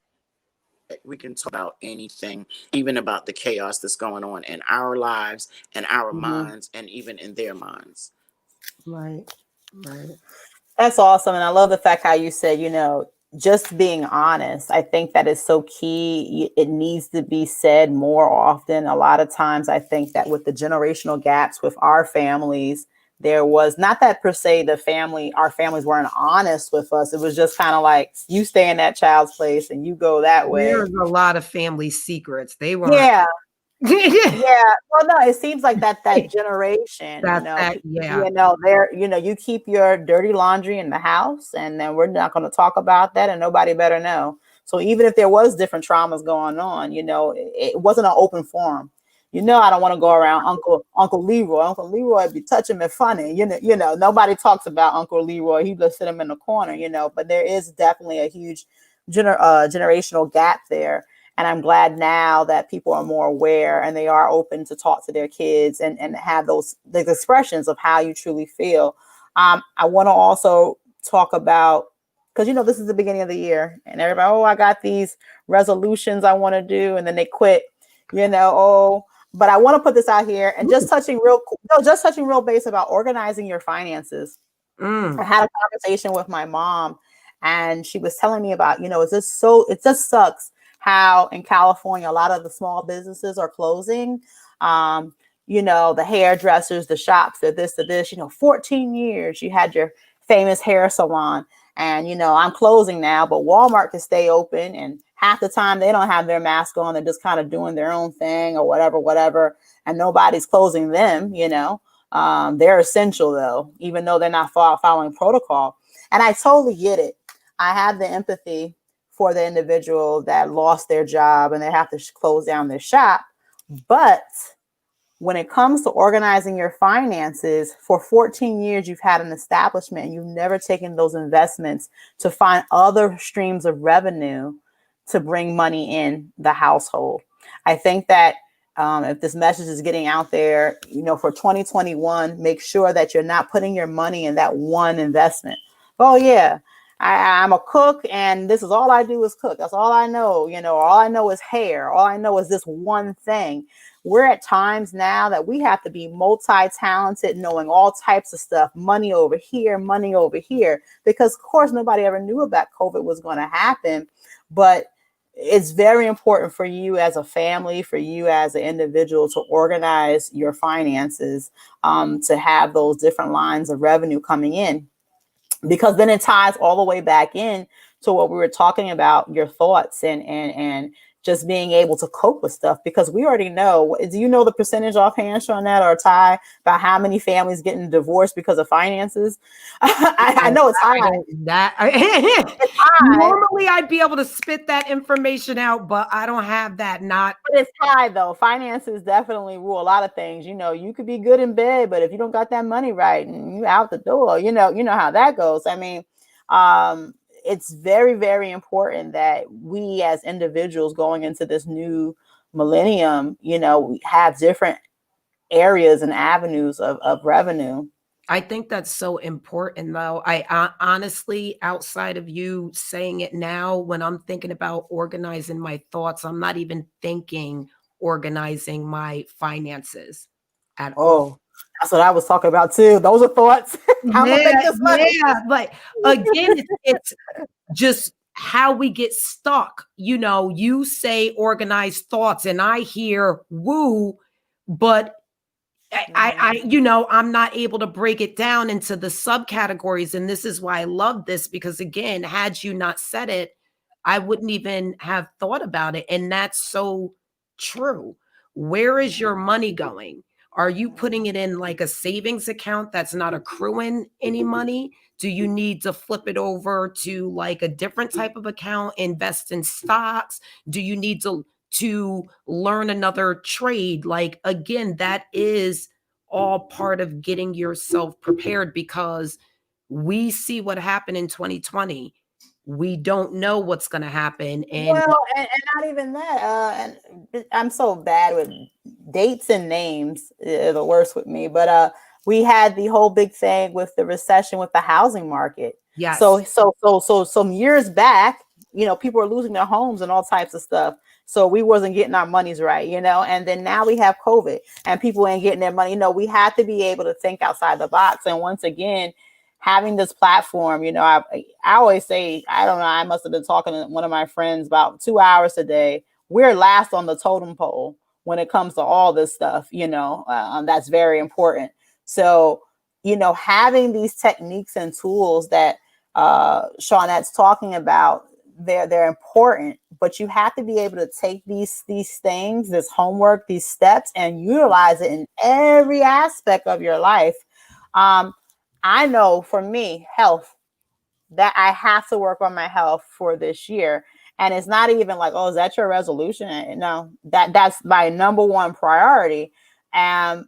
we can talk about anything, even about the chaos that's going on in our lives and our minds and Mm-hmm. even in their minds. Right. Right. That's awesome. And I love the fact how you said, just being honest. I think that is so key. It needs to be said more often. A lot of times, I think that with the generational gaps with our families, there was not that per se our families weren't honest with us. It was just kind of like you stay in that child's place and you go that way. There's a lot of family secrets. They weren't. Yeah. Yeah. Well, no, it seems like that generation, That's that. Yeah. you keep your dirty laundry in the house and then we're not going to talk about that and nobody better know. So even if there was different traumas going on, it wasn't an open forum. I don't want to go around Uncle Leroy. Uncle Leroy be touching me funny. Nobody talks about Uncle Leroy. He just sit him in the corner, but there is definitely a huge generational gap there. And I'm glad now that people are more aware and they are open to talk to their kids and have those expressions of how you truly feel. I want to also talk about, because this is the beginning of the year and everybody, I got these resolutions I want to do, and then they quit, but I want to put this out here and just touching real base about organizing your finances. I had a conversation with my mom and she was telling me about, it just sucks how in California, a lot of the small businesses are closing. The hairdressers, the shops, the this, 14 years, you had your famous hair salon and, I'm closing now, but Walmart can stay open. And half the time they don't have their mask on. They're just kind of doing their own thing or whatever. And nobody's closing them, they're essential though, even though they're not following protocol. And I totally get it. I have the empathy for the individual that lost their job and they have to close down their shop. But when it comes to organizing your finances, for 14 years, you've had an establishment and you've never taken those investments to find other streams of revenue to bring money in the household. I think that if this message is getting out there, for 2021, make sure that you're not putting your money in that one investment. Oh, yeah. I'm a cook and this is all I do is cook. That's all I know. All I know is hair. All I know is this one thing. We're at times now that we have to be multi-talented, knowing all types of stuff, money over here, because of course nobody ever knew about COVID was going to happen. But it's very important for you as a family, for you as an individual to organize your finances, to have those different lines of revenue coming in. Because then it ties all the way back in to what we were talking about, your thoughts and just being able to cope with stuff, because we already know. Do you know the percentage offhand, Shawnette or Ty, about how many families getting divorced because of finances? I know it's high. It's high. Normally I'd be able to spit that information out, but I don't have that. But it's high though. Finances definitely rule a lot of things. You could be good in bed, but if you don't got that money right and you out the door, you know how that goes. I mean, it's very, very important that we as individuals going into this new millennium, we have different areas and avenues of revenue. I think that's so important though. I honestly, outside of you saying it now, when I'm thinking about organizing my thoughts, I'm not even thinking organizing my finances at all. That's what I was talking about too. Those are thoughts. How am I make this money? Yeah. But again, it's just how we get stuck. You say organized thoughts and I hear woo, but I'm not able to break it down into the subcategories. And this is why I love this, because again, had you not said it, I wouldn't even have thought about it. And that's so true. Where is your money going? Are you putting it in like a savings account that's not accruing any money? Do you need to flip it over to like a different type of account, invest in stocks? Do you need to learn another trade? Like again, that is all part of getting yourself prepared, because we see what happened in 2020. We don't know what's going to happen. And Well, and not even that. And I'm so bad with dates and names. The worst with me. But we had the whole big thing with the recession with the housing market. yes, So some years back, people were losing their homes and all types of stuff. So we wasn't getting our monies right, and then now we have COVID and people ain't getting their money. We have to be able to think outside the box. And once again, having this platform, I always say, I don't know, I must have been talking to one of my friends about 2 hours a day. We're last on the totem pole when it comes to all this stuff, that's very important. So, having these techniques and tools that Shawnette's talking about, they're important, but you have to be able to take these things, this homework, these steps, and utilize it in every aspect of your life. I know for me, health, that I have to work on my health for this year. And it's not even like, oh, is that your resolution? No, that's my number one priority.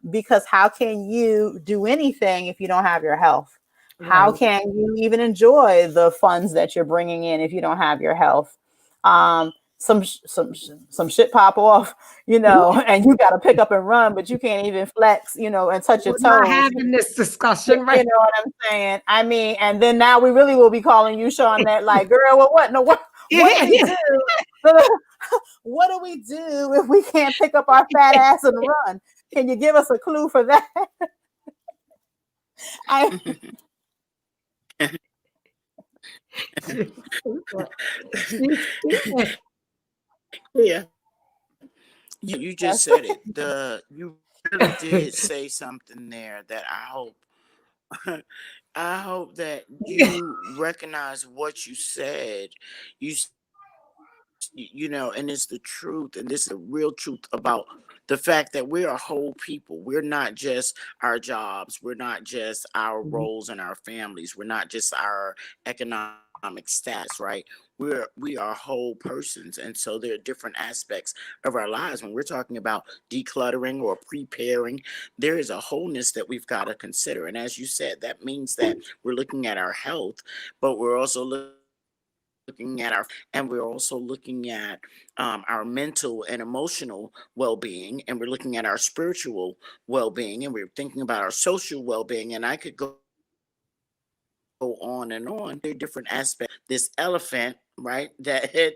Because how can you do anything if you don't have your health? How right. can you even enjoy the funds that you're bringing in if you don't have your health? Some shit pop off, and you got to pick up and run, but you can't even flex, and touch your We're not toes. having this You discussion right. know what I'm saying? I mean, and then now we really will be calling you, Sean, that like, girl, well, what? No, what do we do? What do we do if we can't pick up our fat ass and run? Can you give us a clue for that? I Yeah, you just yes. said it. You really did say something there that I hope I hope that you recognize what you said. And it's the truth, and this is the real truth about the fact that we're a whole people. We're not just our jobs, we're not just our roles in our families, we're not just our economic status, right? We are whole persons, and so there are different aspects of our lives. When we're talking about decluttering or preparing, there is a wholeness that we've got to consider. And as you said, that means that we're looking at our health, but we're also looking at our and we're also looking at our mental and emotional well-being, and we're looking at our spiritual well-being, and we're thinking about our social well-being. And I could go on and on. There are different aspects. This elephant, right? That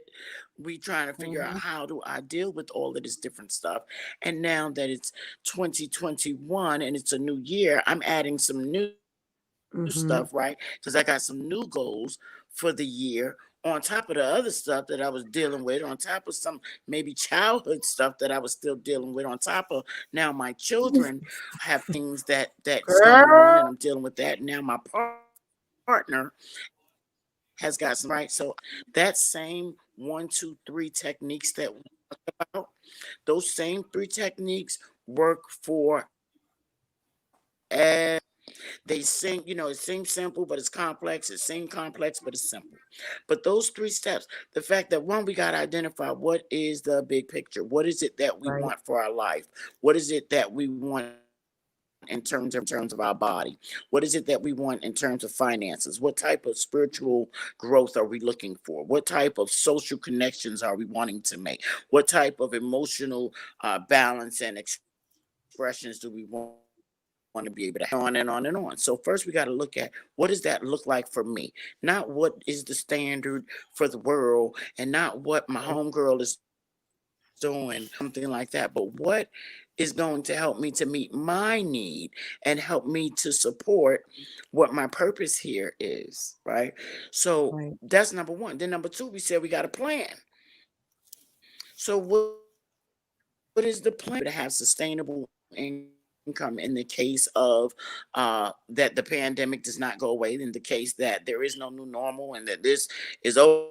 we trying to figure out, how do I Mhm. deal with all of this different stuff. And now that it's 2021 and it's a new year, I'm adding some new stuff, right? Because I got some Mhm. new goals for the year on top of the other stuff that I was dealing with, on top of some maybe childhood stuff that I was still dealing with, on top of now my children have things that's going on and I'm dealing with that. Now my partner has got some things, right? So that same 1, 2, 3 techniques that we talked about, those same 3 techniques work for every. They seem, it seems simple, but it's complex. It seems complex, but it's simple. But those 3 steps, the fact that one, we got to identify what is the big picture. What is it that we Right. want for our life? What is it that we want in terms of our body? What is it that we want in terms of finances? What type of spiritual growth are we looking for? What type of social connections are we wanting to make? What type of emotional balance and expressions do we want to be able to have? On and on and on. So first we got to look at, what does that look like for me? Not what is the standard for the world, and not what my Right. homegirl is doing, something like that, but what is going to help me to meet my need and help me to support what my purpose here is, right? So that's number Right. one. Then number two, we said we got a plan. So what is the plan? The plan is to be able to have sustainable income in the case of that the pandemic does not go away, in the case that there is no new normal and that this is over,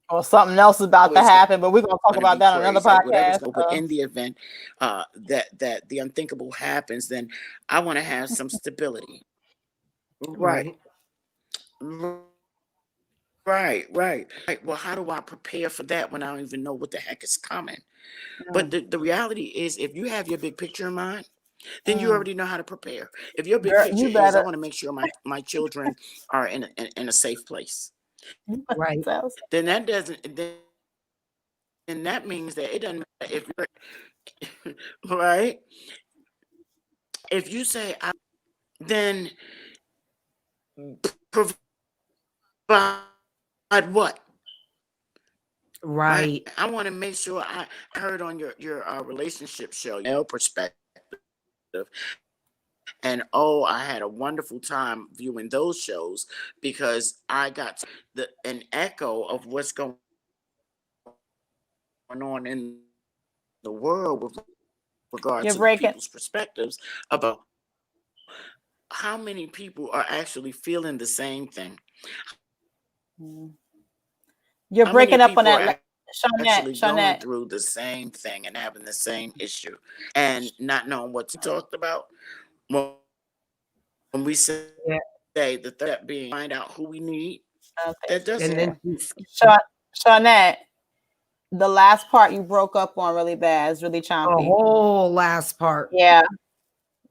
or something else is about to Always going happen, but we're gonna talk to about be that on another crazy, like whatever's podcast. going. But in the event that the unthinkable happens, then I want to have some stability. Right, Right. right. Well, how do I prepare for that when I don't even know what the heck is coming? But Mm, the reality is, if you have your big picture in mind, then you mm. already know how to prepare. If your big Girl, picture you is, I better, want to make sure my children are in a safe place, you better Right. tell. then that doesn't then that means that it doesn't matter if you're right. If you say I, then provide what? Right? Right. I want to make sure I heard on your relationship show, your perspective, and oh, I had a wonderful time viewing those shows because I got an echo of what's going on in the world with regard to people's You're breaking. perspectives about how many people are actually feeling the same thing. Mm. How many You're people breaking are up on that, actually going Shawnette. through the Shawnette. same thing and having the same issue and not knowing what to talked about when we say the third Yeah. step being find out who we need, that Okay, doesn't she's And happen. here. then he's Shawnette, the last part you broke up on really bad. It's really the chompy. whole last part. Yeah,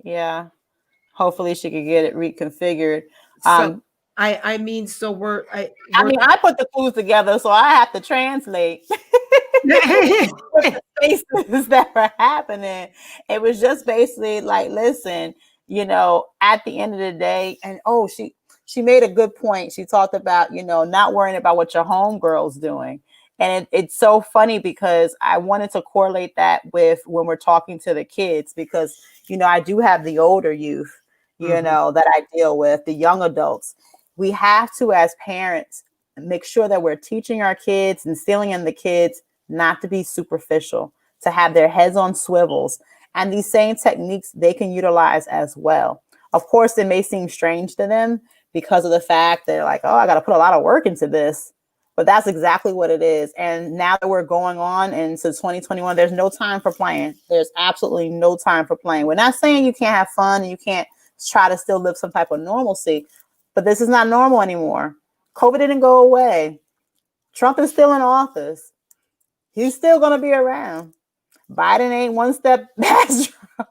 yeah. Hopefully she could get it reconfigured. So Um, I mean, so I we're mean, I put the clues together, so I have to translate with the spaces that were happening. It was just basically like, listen, at the end of the day, and oh, she made a good point. She talked about, not worrying about what your homegirl's doing. And it's so funny because I wanted to correlate that with when we're talking to the kids because, I do have the older youth, Mhm. that I deal with, the young adults. We have to, as parents, make sure that we're teaching our kids, instilling in the kids not to be superficial, to have their heads on swivels. And these same techniques they can utilize as well. Of course, it may seem strange to them because of the fact they're like, oh, I got to put a lot of work into this. But that's exactly what it is. And now that we're going on into 2021, there's no time for playing. There's absolutely no time for playing. We're not saying you can't have fun and you can't try to still live some type of normalcy, but this is not normal anymore. COVID didn't go away. Trump is still in office. He's still going to be around. Biden ain't one step past Trump.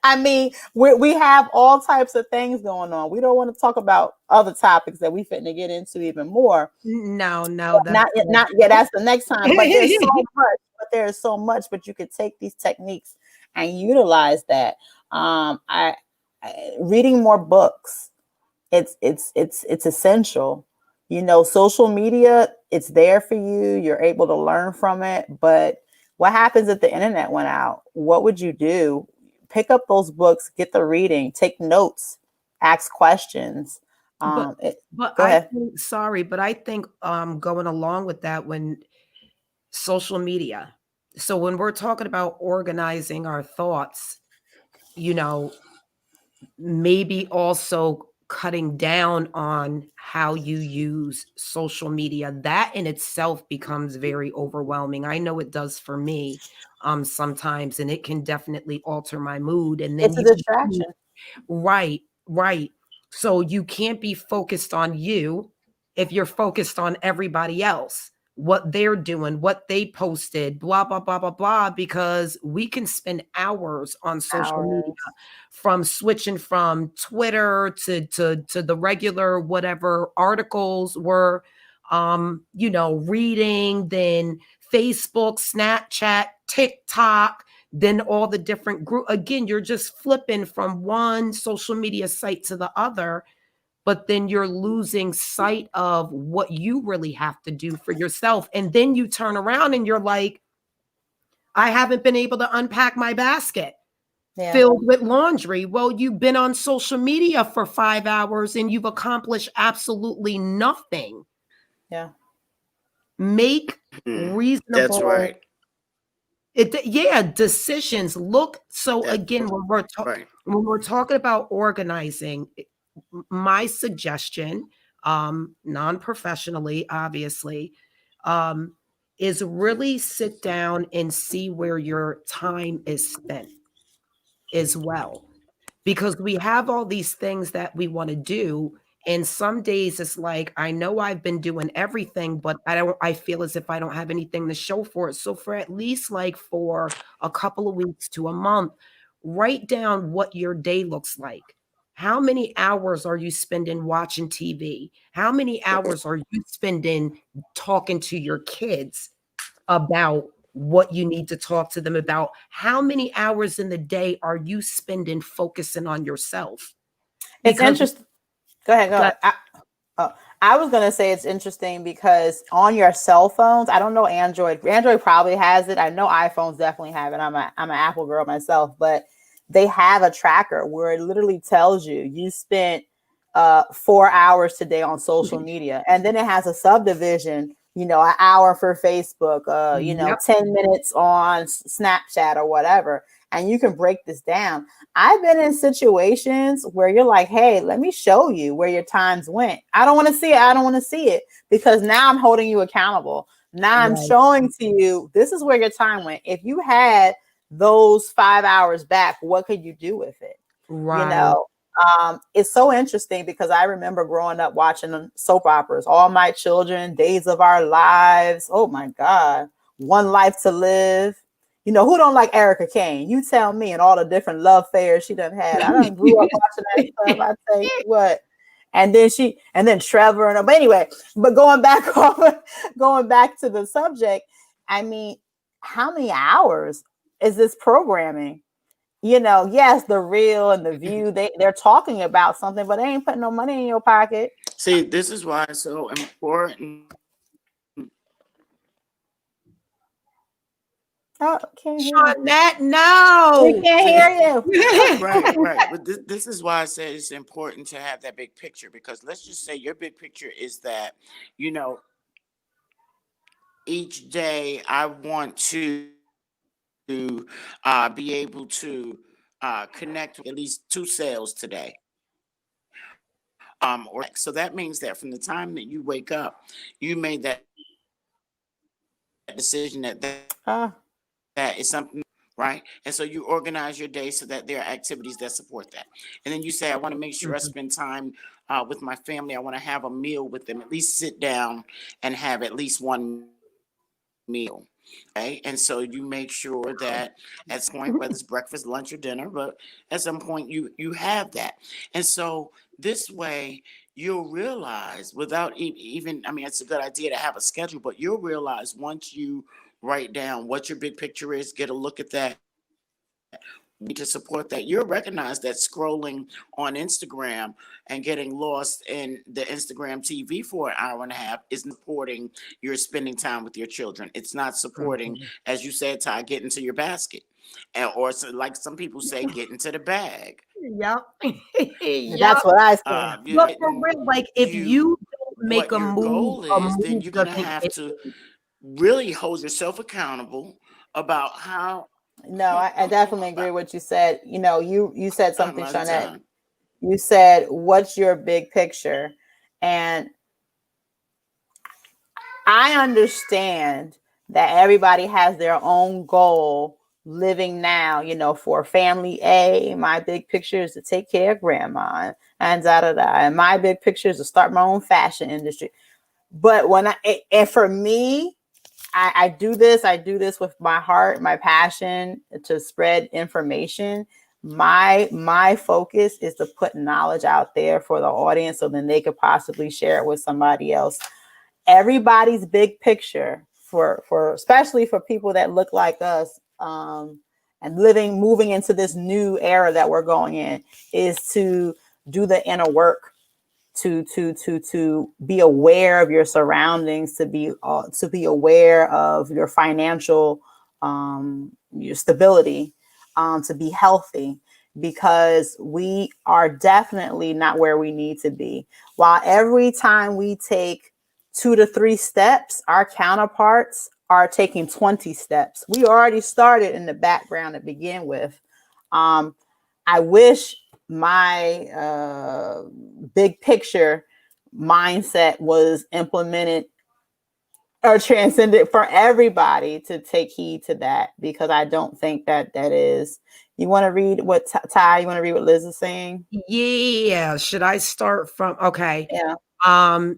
I mean, we have all types of things going on. We don't want to talk about other topics that we fitting to get into even more. No, no, Not, that's not yeah, that's the next time. But there's so much. But there is so much. But you could take these techniques and utilize that. I reading more books, it's essential. Social media, it's there for you. You're able to learn from it. But what happens if the internet went out? What would you do? Pick up those books, get the reading, take notes, ask questions. but um it, but Go I ahead. think sorry, but I think going along with that when social media. So when we're talking about organizing our thoughts, you know, maybe also cutting down on how you use social media. That in itself becomes very overwhelming. I know it does for me sometimes, and it can definitely alter my mood. And then It's a you distraction. right, right. So you can't be focused on you if you're focused on everybody else, what they're doing, what they posted, blah, blah, blah, blah, blah, because we can spend hours on social media Hours. from switching from Twitter to the regular whatever articles were reading, then Facebook, Snapchat, TikTok, then all the different group again, you're just flipping from one social media site to the other, but then you're losing sight of what you really have to do for yourself. And then you turn around and you're like, I haven't been able to unpack my basket Yeah. filled with laundry. Well, you've been on social media for 5 hours and you've accomplished absolutely nothing. Yeah. Make That's reasonable right. decisions. Look, so That's again, right. when we're talking about organizing, my suggestion, non-professionally, obviously, um, is really sit down and see where your time is spent as well, because we have all these things that we want to do, and some days it's like, I know I've been doing everything, but I feel as if I don't have anything to show for it. So for at least like for a couple of weeks to a month, write down what your day looks like. How many hours are you spending watching TV? How many hours are you spending talking to your kids about what you need to talk to them about? How many hours in the day are you spending focusing on yourself? It's Because interesting. Go ahead. Go God, ahead. Oh, I was gonna say it's interesting because on your cell phones, I don't know Android. Android probably has it. I know iPhones definitely have it. I'm an Apple girl myself, but they have a tracker where it literally tells you spent 4 hours today on social media, and then it has a subdivision. An hour for Facebook. yep, 10 minutes on Snapchat or whatever, and you can break this down. I've been in situations where you're like, hey, let me show you where your times went. I don't want to see it. I don't want to see it because now I'm holding you accountable. Now I'm right, showing to you, this is where your time went. If you had those 5 hours back, what could you do with it? You right. know, it's so interesting because I remember growing up watching soap operas, All My Children, Days of Our Lives. Oh my God. One Life to Live. Who don't like Erica Kane? You tell me, and all the different love affairs she done had. I done grew up watching that stuff. I tell you what. And then Trevor but anyway, but going back to the subject, I mean, how many hours is this programming? Yes, the Real and the View, they're talking about something, but they ain't putting no money in your pocket. See, this is why it's so important. Oh, can't hear you. Shawnette, We no. can't See, hear you. right. But this is why I said it's important to have that big picture, because let's just say your big picture is that, you know, each day I want to be able to connect with at least 2 sales today. Or so that means that from the time that you wake up, you made that decision Ah, that is something, right? And so you organize your day so that there are activities that support that. And then you say, I want to make sure I Mhm. spend time with my family. I want to have a meal with them, at least sit down and have at least one meal. Okay. And so you make sure that at some point, whether it's breakfast, lunch, or dinner, but at some point you have that. And so this way you'll realize without even, I mean, it's a good idea to have a schedule, but you'll realize once you write down what your big picture is, get a look at that, to support that, you'll recognize that scrolling on Instagram and getting lost in the Instagram TV for an hour and a half is supporting your spending time with your children. It's not supporting, Mhm. as you said, Ty, get into your basket. And, or so, like some people say, get into the bag. Yep. Yep. that's what I say. You're But for getting real, like if you you don't make what your goal a is, then move you're going to doesn't have get to really hold yourself accountable about how No, I definitely agree with what you said. You said something, my Shawnette. time. You said, what's your big picture? And I understand that everybody has their own goal living now, for family A, my big picture is to take care of grandma and da da da. And my big picture is to start my own fashion industry. But and for me, I do this with my heart, my passion to spread information. My focus is to put knowledge out there for the audience so then they could possibly share it with somebody else. Everybody's big picture for especially for people that look like us, and moving into this new era that we're going in, is to do the inner work, to be aware of your surroundings, to be aware of your financial, your stability, to be healthy, because we are definitely not where we need to be. While every time we take 2 to 3 steps, our counterparts are taking 20 steps. We already started in the background to begin with. um, I wish my big picture mindset was implemented or transcended for everybody to take heed to that, because I don't think that that is. You want to read what Ty? You want to read what Liz is saying? Yeah. Should I start from? Okay. Yeah.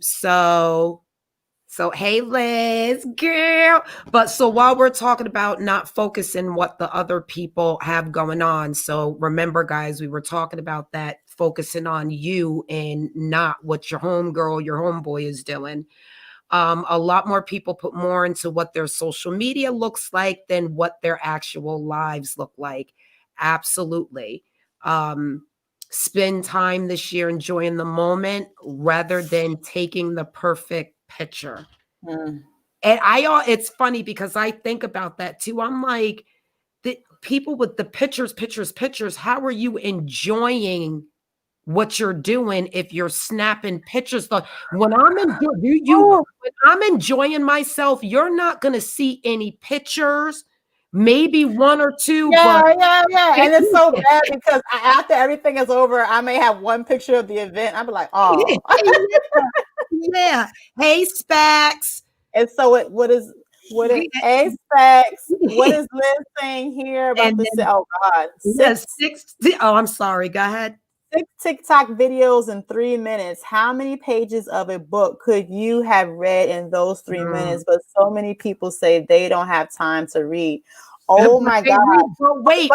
So hey Liz, girl. But so while we're talking about not focusing what the other people have going on, so remember, guys, we were talking about that focusing on you and not what your homegirl, your homeboy is doing. A lot more people put more into what their social media looks like than what their actual lives look like. Absolutely. Spend time this year enjoying the moment rather than taking the perfect picture. Mm. And it's funny because I think about that too. I'm like, the people with the pictures, how are you enjoying what you're doing if you're snapping pictures? When I'm enjoying Oh, when I'm enjoying myself, you're not gonna see any pictures, maybe one or two, yeah, but yeah, yeah. And it's so bad because after everything is over, I may have one picture of the event. I'll be like, oh. yeah. Hey, Spax. And so a specs, what is Liz saying here about And the then oh God, yes, oh, I'm sorry. Go ahead. 6 TikTok videos in 3 minutes. How many pages of a book could you have read in those 3 minutes? But so many people say they don't have time to read. Oh my God. But wait,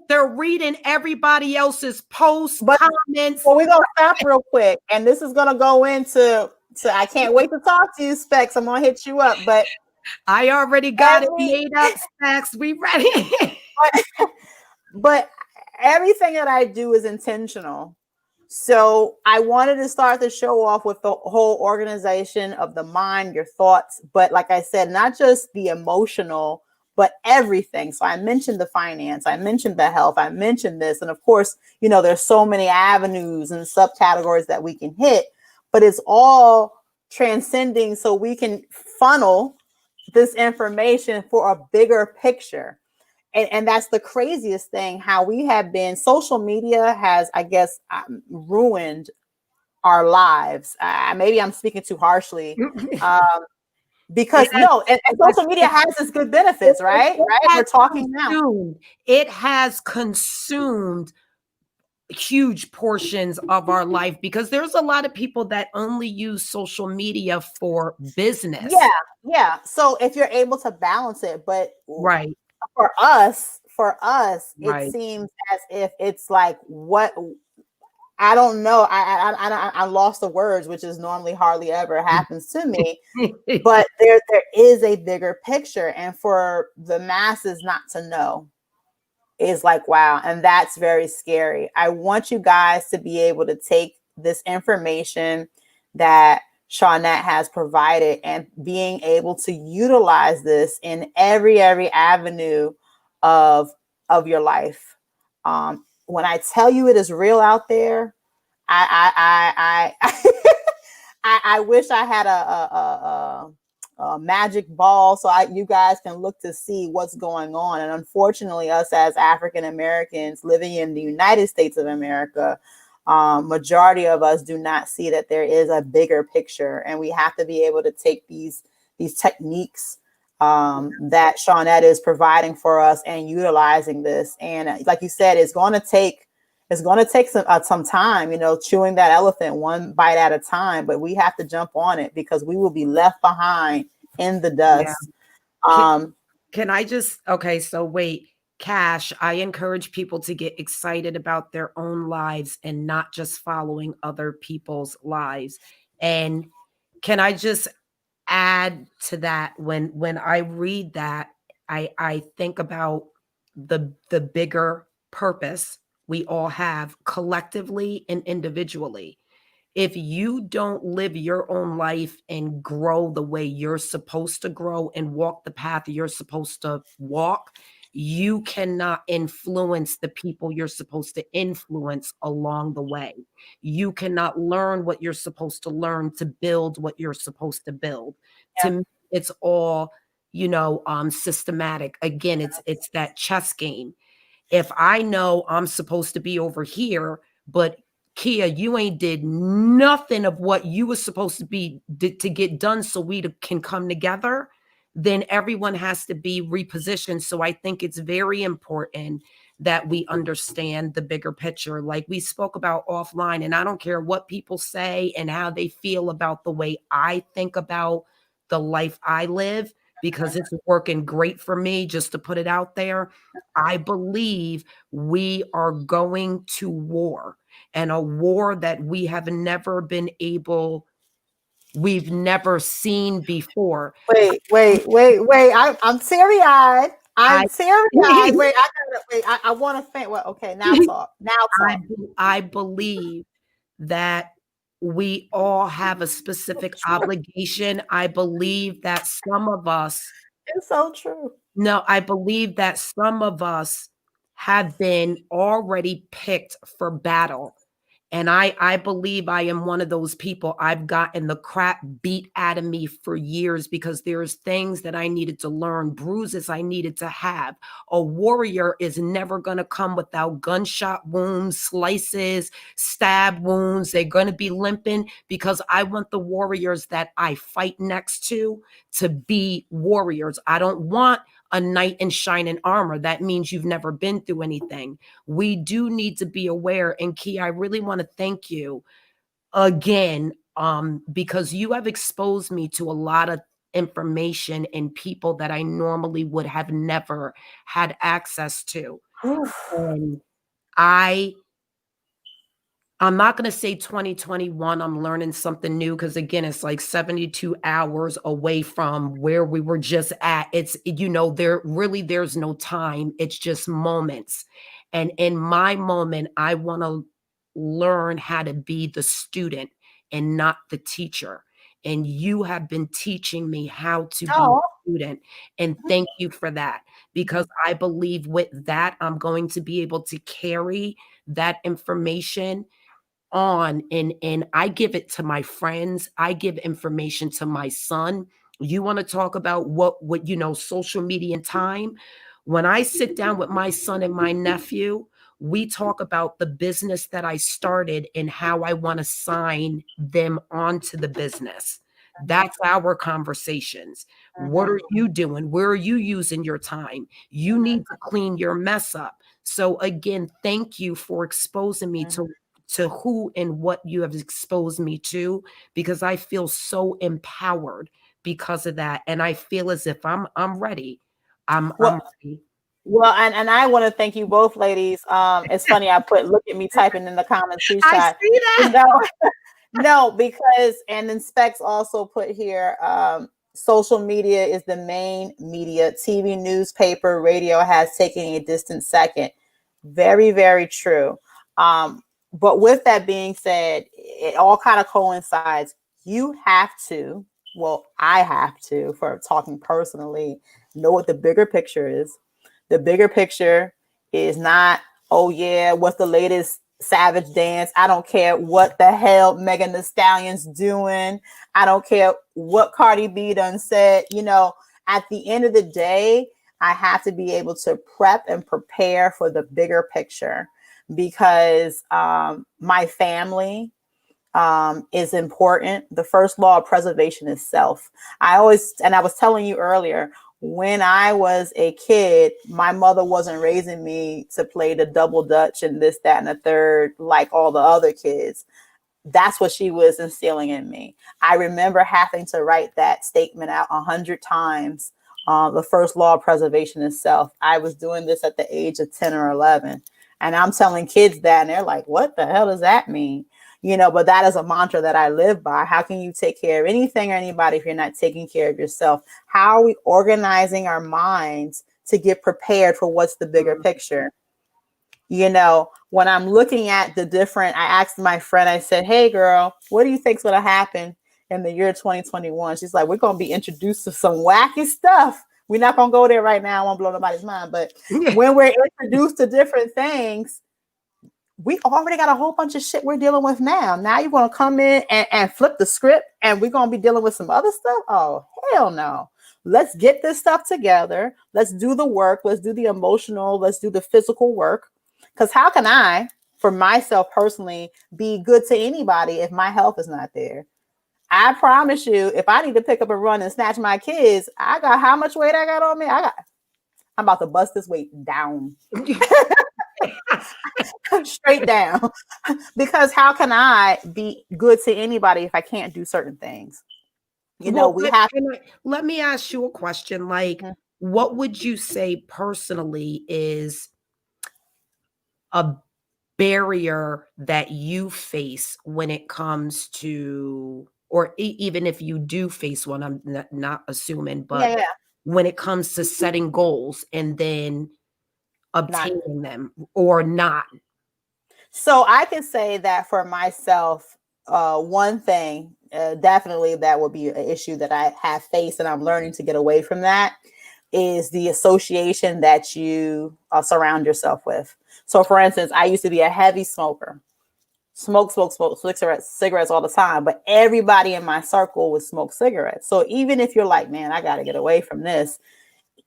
they're reading everybody else's posts, comments. Well, we're gonna stop real quick, and this is gonna go into I can't wait to talk to you, Specs. I'm gonna hit you up, but I already got it made up, Specs. We ready. but everything that I do is intentional. So I wanted to start the show off with the whole organization of the mind, your thoughts, but like I said, not just the emotional, but everything. So I mentioned the finance, I mentioned the health, I mentioned this. And of course, there's so many avenues and subcategories that we can hit, but it's all transcending so we can funnel this information for a bigger picture. And that's the craziest thing, how we have been, social media has, I guess, ruined our lives. Maybe I'm speaking too harshly, because and social media has its good benefits, right? We're talking now. It has consumed huge portions of our life because there's a lot of people that only use social media for business. Yeah. So if you're able to balance it, but right. For us, right. it seems as if it's like, what, I don't know. I lost the words, which is normally hardly ever happens to me. But there is a bigger picture, and for the masses not to know is like, wow. And that's very scary. I want you guys to be able to take this information that Shawnette has provided and being able to utilize this in every avenue of your life. When I tell you it is real out there, I I wish I had a magic ball so you guys can look to see what's going on. And unfortunately, us as African Americans living in the United States of America, majority of us do not see that there is a bigger picture, and we have to be able to take these techniques that Shawnette is providing for us and utilizing this. And like you said, it's going to take some time, chewing that elephant one bite at a time, but we have to jump on it because we will be left behind in the dust. Yeah. Can I just, okay, so wait, Cash, I encourage people to get excited about their own lives and not just following other people's lives. And can I just add to that, when I read that, I think about the bigger purpose we all have collectively and individually. If you don't live your own life and grow the way you're supposed to grow and walk the path you're supposed to walk, you cannot influence the people you're supposed to influence along the way. You cannot learn what you're supposed to learn to build what you're supposed to build. Yeah. To me, it's all, systematic. Again, it's that chess game. If I know I'm supposed to be over here, but Kia, you ain't did nothing of what you were supposed to be to get done so we can come together, then everyone has to be repositioned. So I think it's very important that we understand the bigger picture. Like we spoke about offline, and I don't care what people say and how they feel about the way I think about the life I live, because it's working great for me, just to put it out there. I believe we are going to war, and a war that we've never seen before. Wait. I'm teary-eyed. I I'm teary-eyed. Wait, I gotta wait. I want to faint. Well, okay, now talk. Now I, talk. I believe that we all have a specific obligation. I believe that some of us, It's so true. no, I believe that some of us have been already picked for battle. And I believe I am one of those people. I've gotten the crap beat out of me for years because there's things that I needed to learn, bruises I needed to have. A warrior is never going to come without gunshot wounds, slices, stab wounds. They're going to be limping, because I want the warriors that I fight next to be warriors. I don't want a knight in shining armor. That means you've never been through anything. We do need to be aware. And Key, I really want to thank you again, because you have exposed me to a lot of information and people that I normally would have never had access to. And I'm not going to say 2021, I'm learning something new, because again, it's like 72 hours away from where we were just at. It's, there's no time. It's just moments. And in my moment, I want to learn how to be the student and not the teacher. And you have been teaching me how to be Oh, a student. And thank you for that, because I believe with that, I'm going to be able to carry that information on, and I give it to my friends. I give information to my son. You want to talk about what social media and time? When I sit down with my son and my nephew, we talk about the business that I started and how I want to sign them onto the business. That's our conversations. What are you doing? Where are you using your time? You need to clean your mess up. So again, thank you for exposing me to who and what you have exposed me to, because I feel so empowered because of that. And I feel as if I'm ready. I'm well, ready. well, and I want to thank you both, ladies. It's funny I put look at me typing in the comments too, I shy. see You that. know, no, because and then Specs also put here, social media is the main media. TV, newspaper, radio has taken a distant second. Very, very true. But with that being said, it all kind of coincides. You have to, well, I have to, for talking personally, know what the bigger picture is. The bigger picture is not, oh yeah, what's the latest Savage dance? I don't care what the hell Megan Thee Stallion's doing. I don't care what Cardi B done said. At the end of the day, I have to be able to prep and prepare for the bigger picture, because my family is important. The first law of preservation is self. I was telling you earlier, when I was a kid, my mother wasn't raising me to play the double dutch and this, that, and the third like all the other kids. That's what she was instilling in me. I remember having to write that statement out 100 times. The first law of preservation is self. I was doing this at the age of 10 or 11. And I'm telling kids that, and they're like, what the hell does that mean? But that is a mantra that I live by. How can you take care of anything or anybody if you're not taking care of yourself? How are we organizing our minds to get prepared for what's the bigger picture? When I'm looking at I asked my friend, I said, hey girl, what do you think's going to happen in the year 2021? She's like, we're going to be introduced to some wacky stuff. We're not going to go there right now. I won't blow nobody's mind. But when we're introduced to different things, we already got a whole bunch of shit we're dealing with now. Now you're going to come in and flip the script and we're going to be dealing with some other stuff. Oh, hell no. Let's get this stuff together. Let's do the work. Let's do the emotional. Let's do the physical work. Because how can I for myself personally, be good to anybody if my health is not there. I promise you, if I need to pick up and run and snatch my kids, I got how much weight I got on me? I'm about to bust this weight down. Straight down. Because how can I be good to anybody if I can't do certain things? Well, We have let me ask you a question. Like, what would you say personally is a barrier that you face when it comes to, or even if you do face one, I'm not assuming, but yeah. when it comes to setting goals and then Not obtaining them or not? so I can say that for myself, one thing definitely that would be an issue that I have faced, and I'm learning to get away from that, is the association that you surround yourself with. So, for instance, I used to be a heavy smoker, smoke cigarettes all the time, but everybody in my circle would smoke cigarettes. So even if you're like, man, I got to get away from this,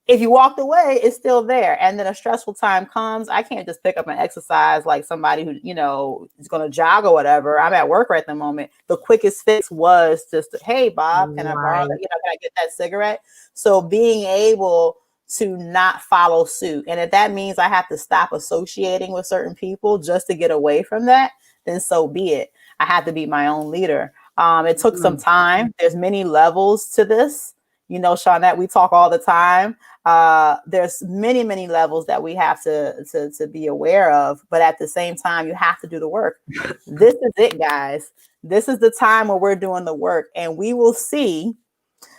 if you walked away, it's still there. And then a stressful time comes. I can't just pick up and exercise like somebody who, is going to jog or whatever. I'm at work right at the moment. The quickest fix was just, hey, Bob, can I borrow that? Can I get that cigarette? So being able to not follow suit. And if that means I have to stop associating with certain people just to get away from that, then so be it. I have to be my own leader. It took some time. There's many levels to this. Shawnette, we talk all the time. There's many levels that we have to be aware of, but at the same time, you have to do the work. This is it, guys. This is the time where we're doing the work, and we will see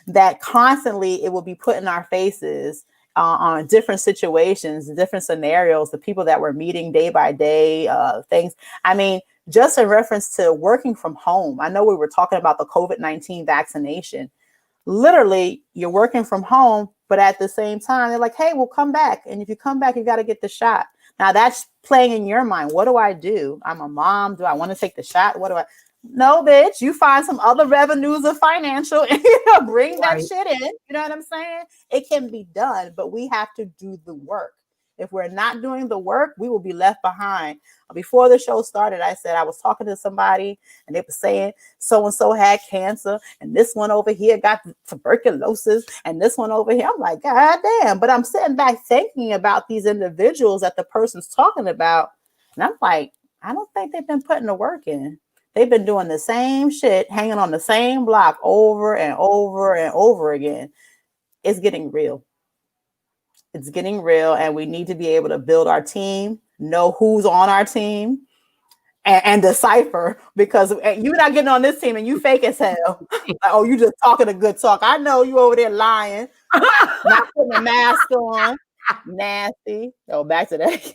that constantly it will be put in our faces on different situations, different scenarios, the people that we're meeting day by day, things. I mean, just in reference to working from home. I know we were talking about the COVID-19 vaccination. Literally, you're working from home, but at the same time, they're like, hey, we'll come back. And if you come back, you got to get the shot. Now that's playing in your mind. What do I do? I'm a mom. Do I want to take the shot? What do I? No, bitch, you find some other revenues of financial and bring that shit in. You know what I'm saying? It can be done, but we have to do the work. If we're not doing the work, we will be left behind. Before the show started, I said I was talking to somebody and they were saying so-and-so had cancer and this one over here got tuberculosis and this one over here. I'm like, God damn. But I'm sitting back thinking about these individuals that the person's talking about. And I'm like, I don't think they've been putting the work in. They've been doing the same shit, hanging on the same block over and over and over again. It's getting real. It's getting real, and we need to be able to build our team, know who's on our team, and decipher, because you're not getting on this team and you fake as hell. Like, oh, you just talking a good talk. I know you over there lying, not putting a mask on. Nasty. Oh, back to that.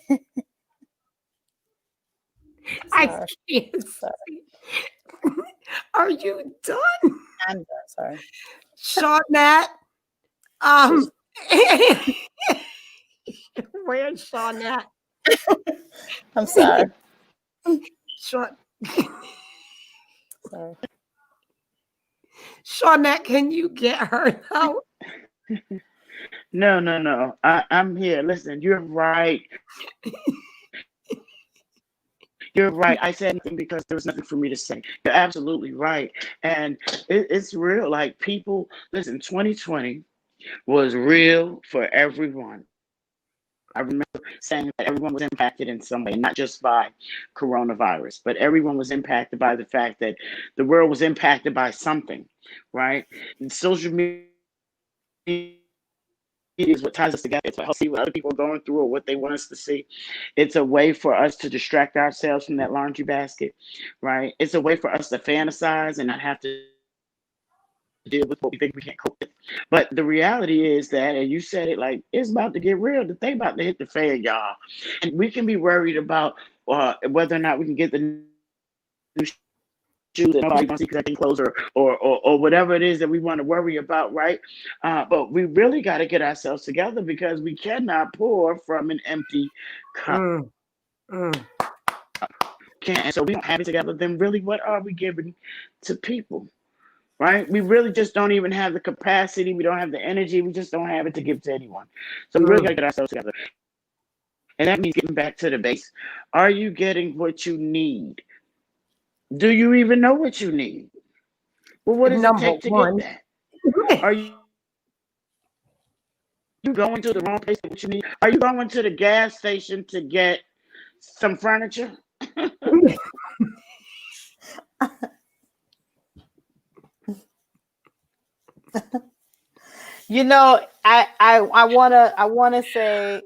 I can't. Sorry. Are you done? I'm done. Sorry. Shawnette. Where's Shawnette? I'm sorry. Sorry. Sorry. Shawnette, can you get her out? No. I'm here. Listen, you're right. You're right. I said nothing because there was nothing for me to say. You're absolutely right. And it's real. Like, people, listen, 2020 was real for everyone. I remember saying that everyone was impacted in some way, not just by coronavirus, but everyone was impacted by the fact that the world was impacted by something, right? And social media is what ties us together. It's what helps see what other people are going through or what they want us to see. It's a way for us to distract ourselves from that laundry basket, right? It's a way for us to fantasize and not have to deal with what we think we can't cope with. But the reality is that, and you said it, like, it's about to get real. The thing about to hit the fan, y'all. And we can be worried about whether or not we can get the new shoes that nobody wants to see because I can close, or whatever it is that we want to worry about, right? But we really got to get ourselves together because we cannot pour from an empty cup. Can't. And so we don't have it together. Then really, what are we giving to people? Right? We really just don't even have the capacity. We don't have the energy. We just don't have it to give to anyone. So we really got to get ourselves together. And that means getting back to the base. Are you getting what you need? Do you even know what you need? Well, what does it Number take to get one. that? Are you going to the wrong place to get what you need? Are you going to the gas station to get some furniture? You know, I wanna say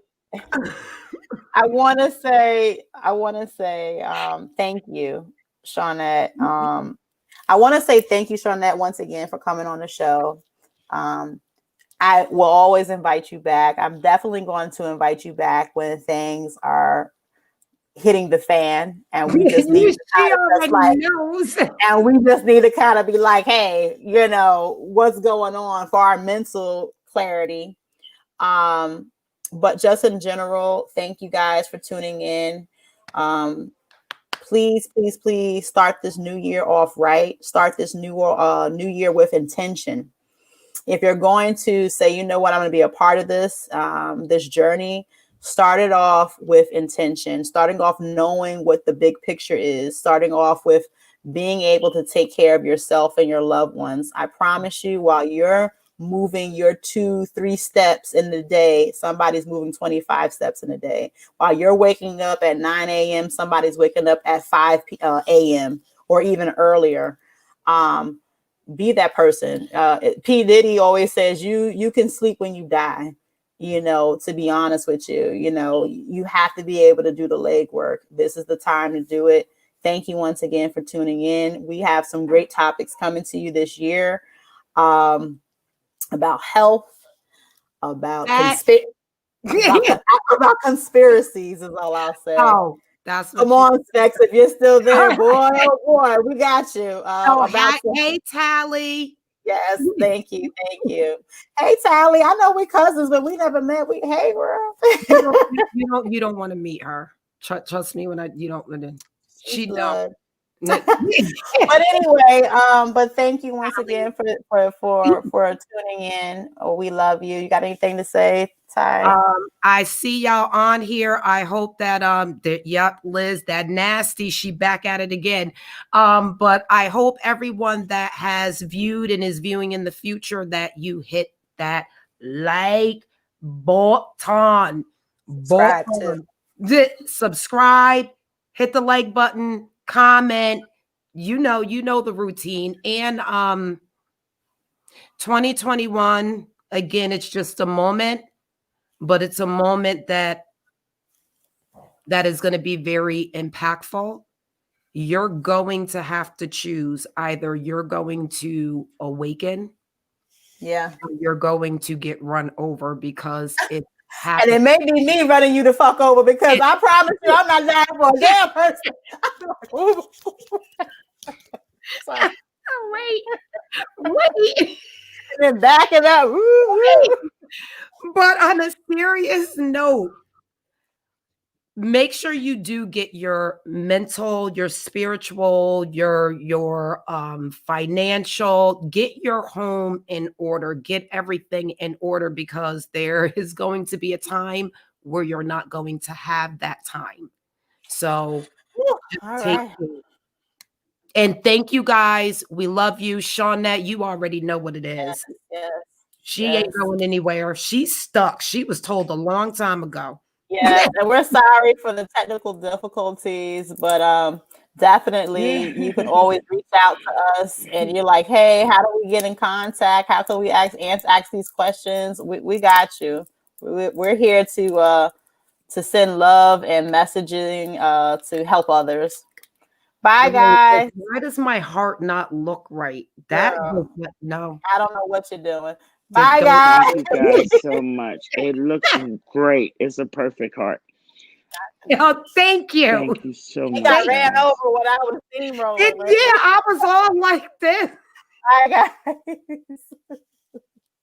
thank you, Shawnette. I want to say thank you, Shawnette, once again for coming on the show. I will always invite you back. I'm definitely going to invite you back when things are hitting the fan and we just need to She kind of just already like, knows. and we just need to kind of be like, hey, you know, what's going on for our mental clarity. But just in general, thank you guys for tuning in. Please, please, please start this new year off right. Start this new year with intention. If you're going to say, you know what, I'm going to be a part of this journey, start it off with intention, starting off knowing what the big picture is, starting off with being able to take care of yourself and your loved ones. I promise you, while you're moving your 2-3 steps in the day, somebody's moving 25 steps in a day. While you're waking up at 9 a.m., somebody's waking up at 5 a.m. or even earlier. Be that person. P. Diddy always says you can sleep when you die. You know, to be honest with you, you know, you have to be able to do the legwork. This is the time to do it. Thank you once again for tuning in. We have some great topics coming to you this year, about health, about about conspiracies is all I'll say. Oh, that's what Come on, Specs, if you're still there, boy, oh boy, we got you. Hey, Tally. Yes, thank you, thank you. Hey, Tally, I know we cousins, but we never met. Hey, girl. You don't want to meet her. Trust me when you don't want to. She blood. don't. But anyway, but thank you once again for tuning in. Oh, we love you. You got anything to say, Ty? I see y'all on here. I hope that yep, Liz, that nasty, she back at it again. But I hope everyone that has viewed and is viewing in the future that you hit that like button. Subscribe, hit the like button, comment. You know the routine. And 2021, again, it's just a moment, but it's a moment that is going to be very impactful. You're going to have to choose. Either you're going to awaken, or you're going to get run over, because it happens. And it may be me running you the fuck over, because I promise you I'm not dying for a damn person. Sorry. Wait. And then back it up. But on a serious note, make sure you do get your mental, your spiritual, your financial, get your home in order, get everything in order, because there is going to be a time where you're not going to have that time. So take it. And thank you guys. We love you. Shawnette, you already know what it is. Yes. She ain't going anywhere. She's stuck. She was told a long time ago. Yes, and we're sorry for the technical difficulties, but definitely you can always reach out to us, and you're like, hey, how do we get in contact? How can we ask these questions? We got you. We're here to send love and messaging to help others. Bye, guys. Why does my heart not look right? No. I don't know what you're doing. Bye, guys. Thank you guys so much. It looks great. It's a perfect heart. Oh, thank you. Thank you so much. He got ran over when I was steamrolling. Yeah, I was all like this. Bye, guys.